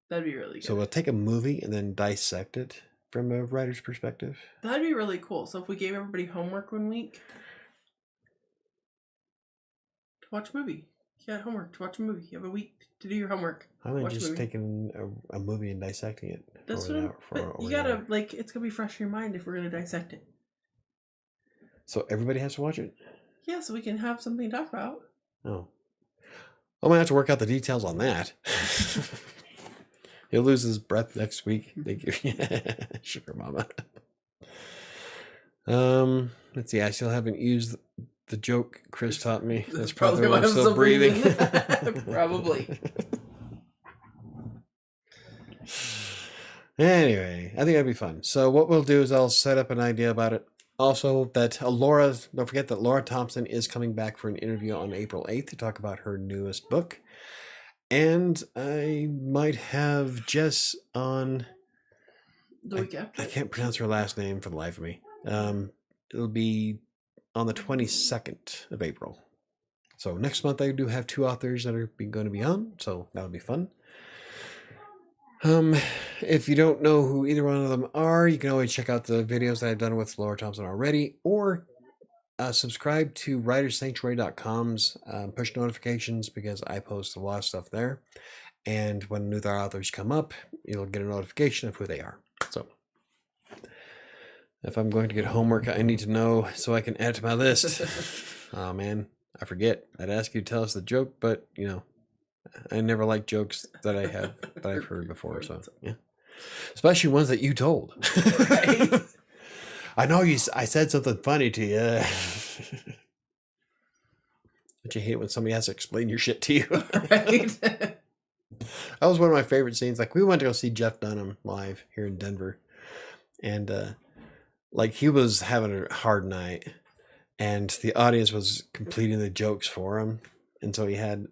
That'd be really good. So we'll take a movie and then dissect it from a writer's perspective. That'd be really cool. So if we gave everybody homework 1 week to watch a movie. You got homework to watch a movie. You have a week to do your homework. I'm just taking a movie and dissecting it. That's what but you gotta, like, it's gonna be fresh in your mind if we're gonna dissect it. So everybody has to watch it? Yeah, so we can have something to talk about. Oh. I'm gonna have to work out the details on that. He'll lose his breath next week. Thank you. Sugar mama. Let's see, I still haven't used the joke Chris taught me. That's probably why I'm still breathing. Probably. Anyway, I think that'd be fun. So what we'll do is I'll set up an idea about it. Also, that don't forget that Laura Thompson is coming back for an interview on April 8th to talk about her newest book. And I might have Jess on the week after. I can't pronounce her last name for the life of me. It'll be on the 22nd of April. So next month I do have 2 authors that are going to be on, so that'll be fun. If you don't know who either one of them are, you can always check out the videos that I've done with Laura Thompson already, or subscribe to WriterSanctuary.com's push notifications, because I post a lot of stuff there. And when new authors come up, you'll get a notification of who they are. So if I'm going to get homework, I need to know so I can add to my list. Oh man, I forget. I'd ask you to tell us the joke, but you know, I never like jokes that I've heard before. So yeah, especially ones that you told. Right? I know I said something funny to you. But you hate when somebody has to explain your shit to you. Right? That was one of my favorite scenes. Like, we went to go see Jeff Dunham live here in Denver, and like, he was having a hard night, and the audience was completing the jokes for him, and so he had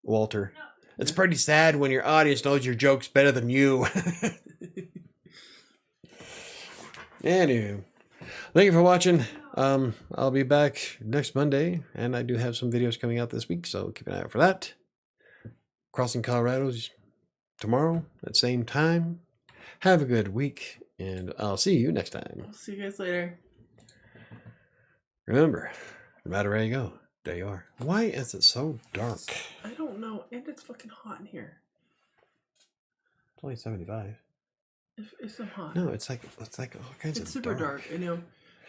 Walter. It's pretty sad when your audience knows your jokes better than you. Anywho, thank you for watching. I'll be back next Monday, and I do have some videos coming out this week, so keep an eye out for that. Crossing Colorado's tomorrow at the same time. Have a good week, and I'll see you next time. I'll see you guys later. Remember, no matter where you go, there you are. Why is it so dark? I don't know, and it's fucking hot in here. It's only 75. It's so hot. No, it's like all kinds of It's super dark. I know.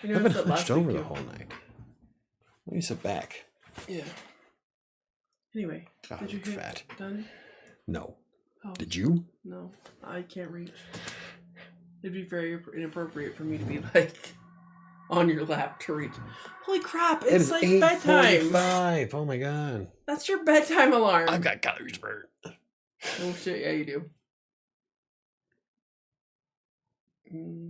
I I've been that hunched over the too. whole night. Let me sit back. Yeah. Anyway, God, did you I'm hit fat. done? No. Oh, Did you? no, I can't reach. It'd be very inappropriate for me to be like on your lap to reach. Holy crap! It's like bedtime. 8:45. Oh my god. That's your bedtime alarm. I've got calories burnt. Oh shit! Yeah, you do.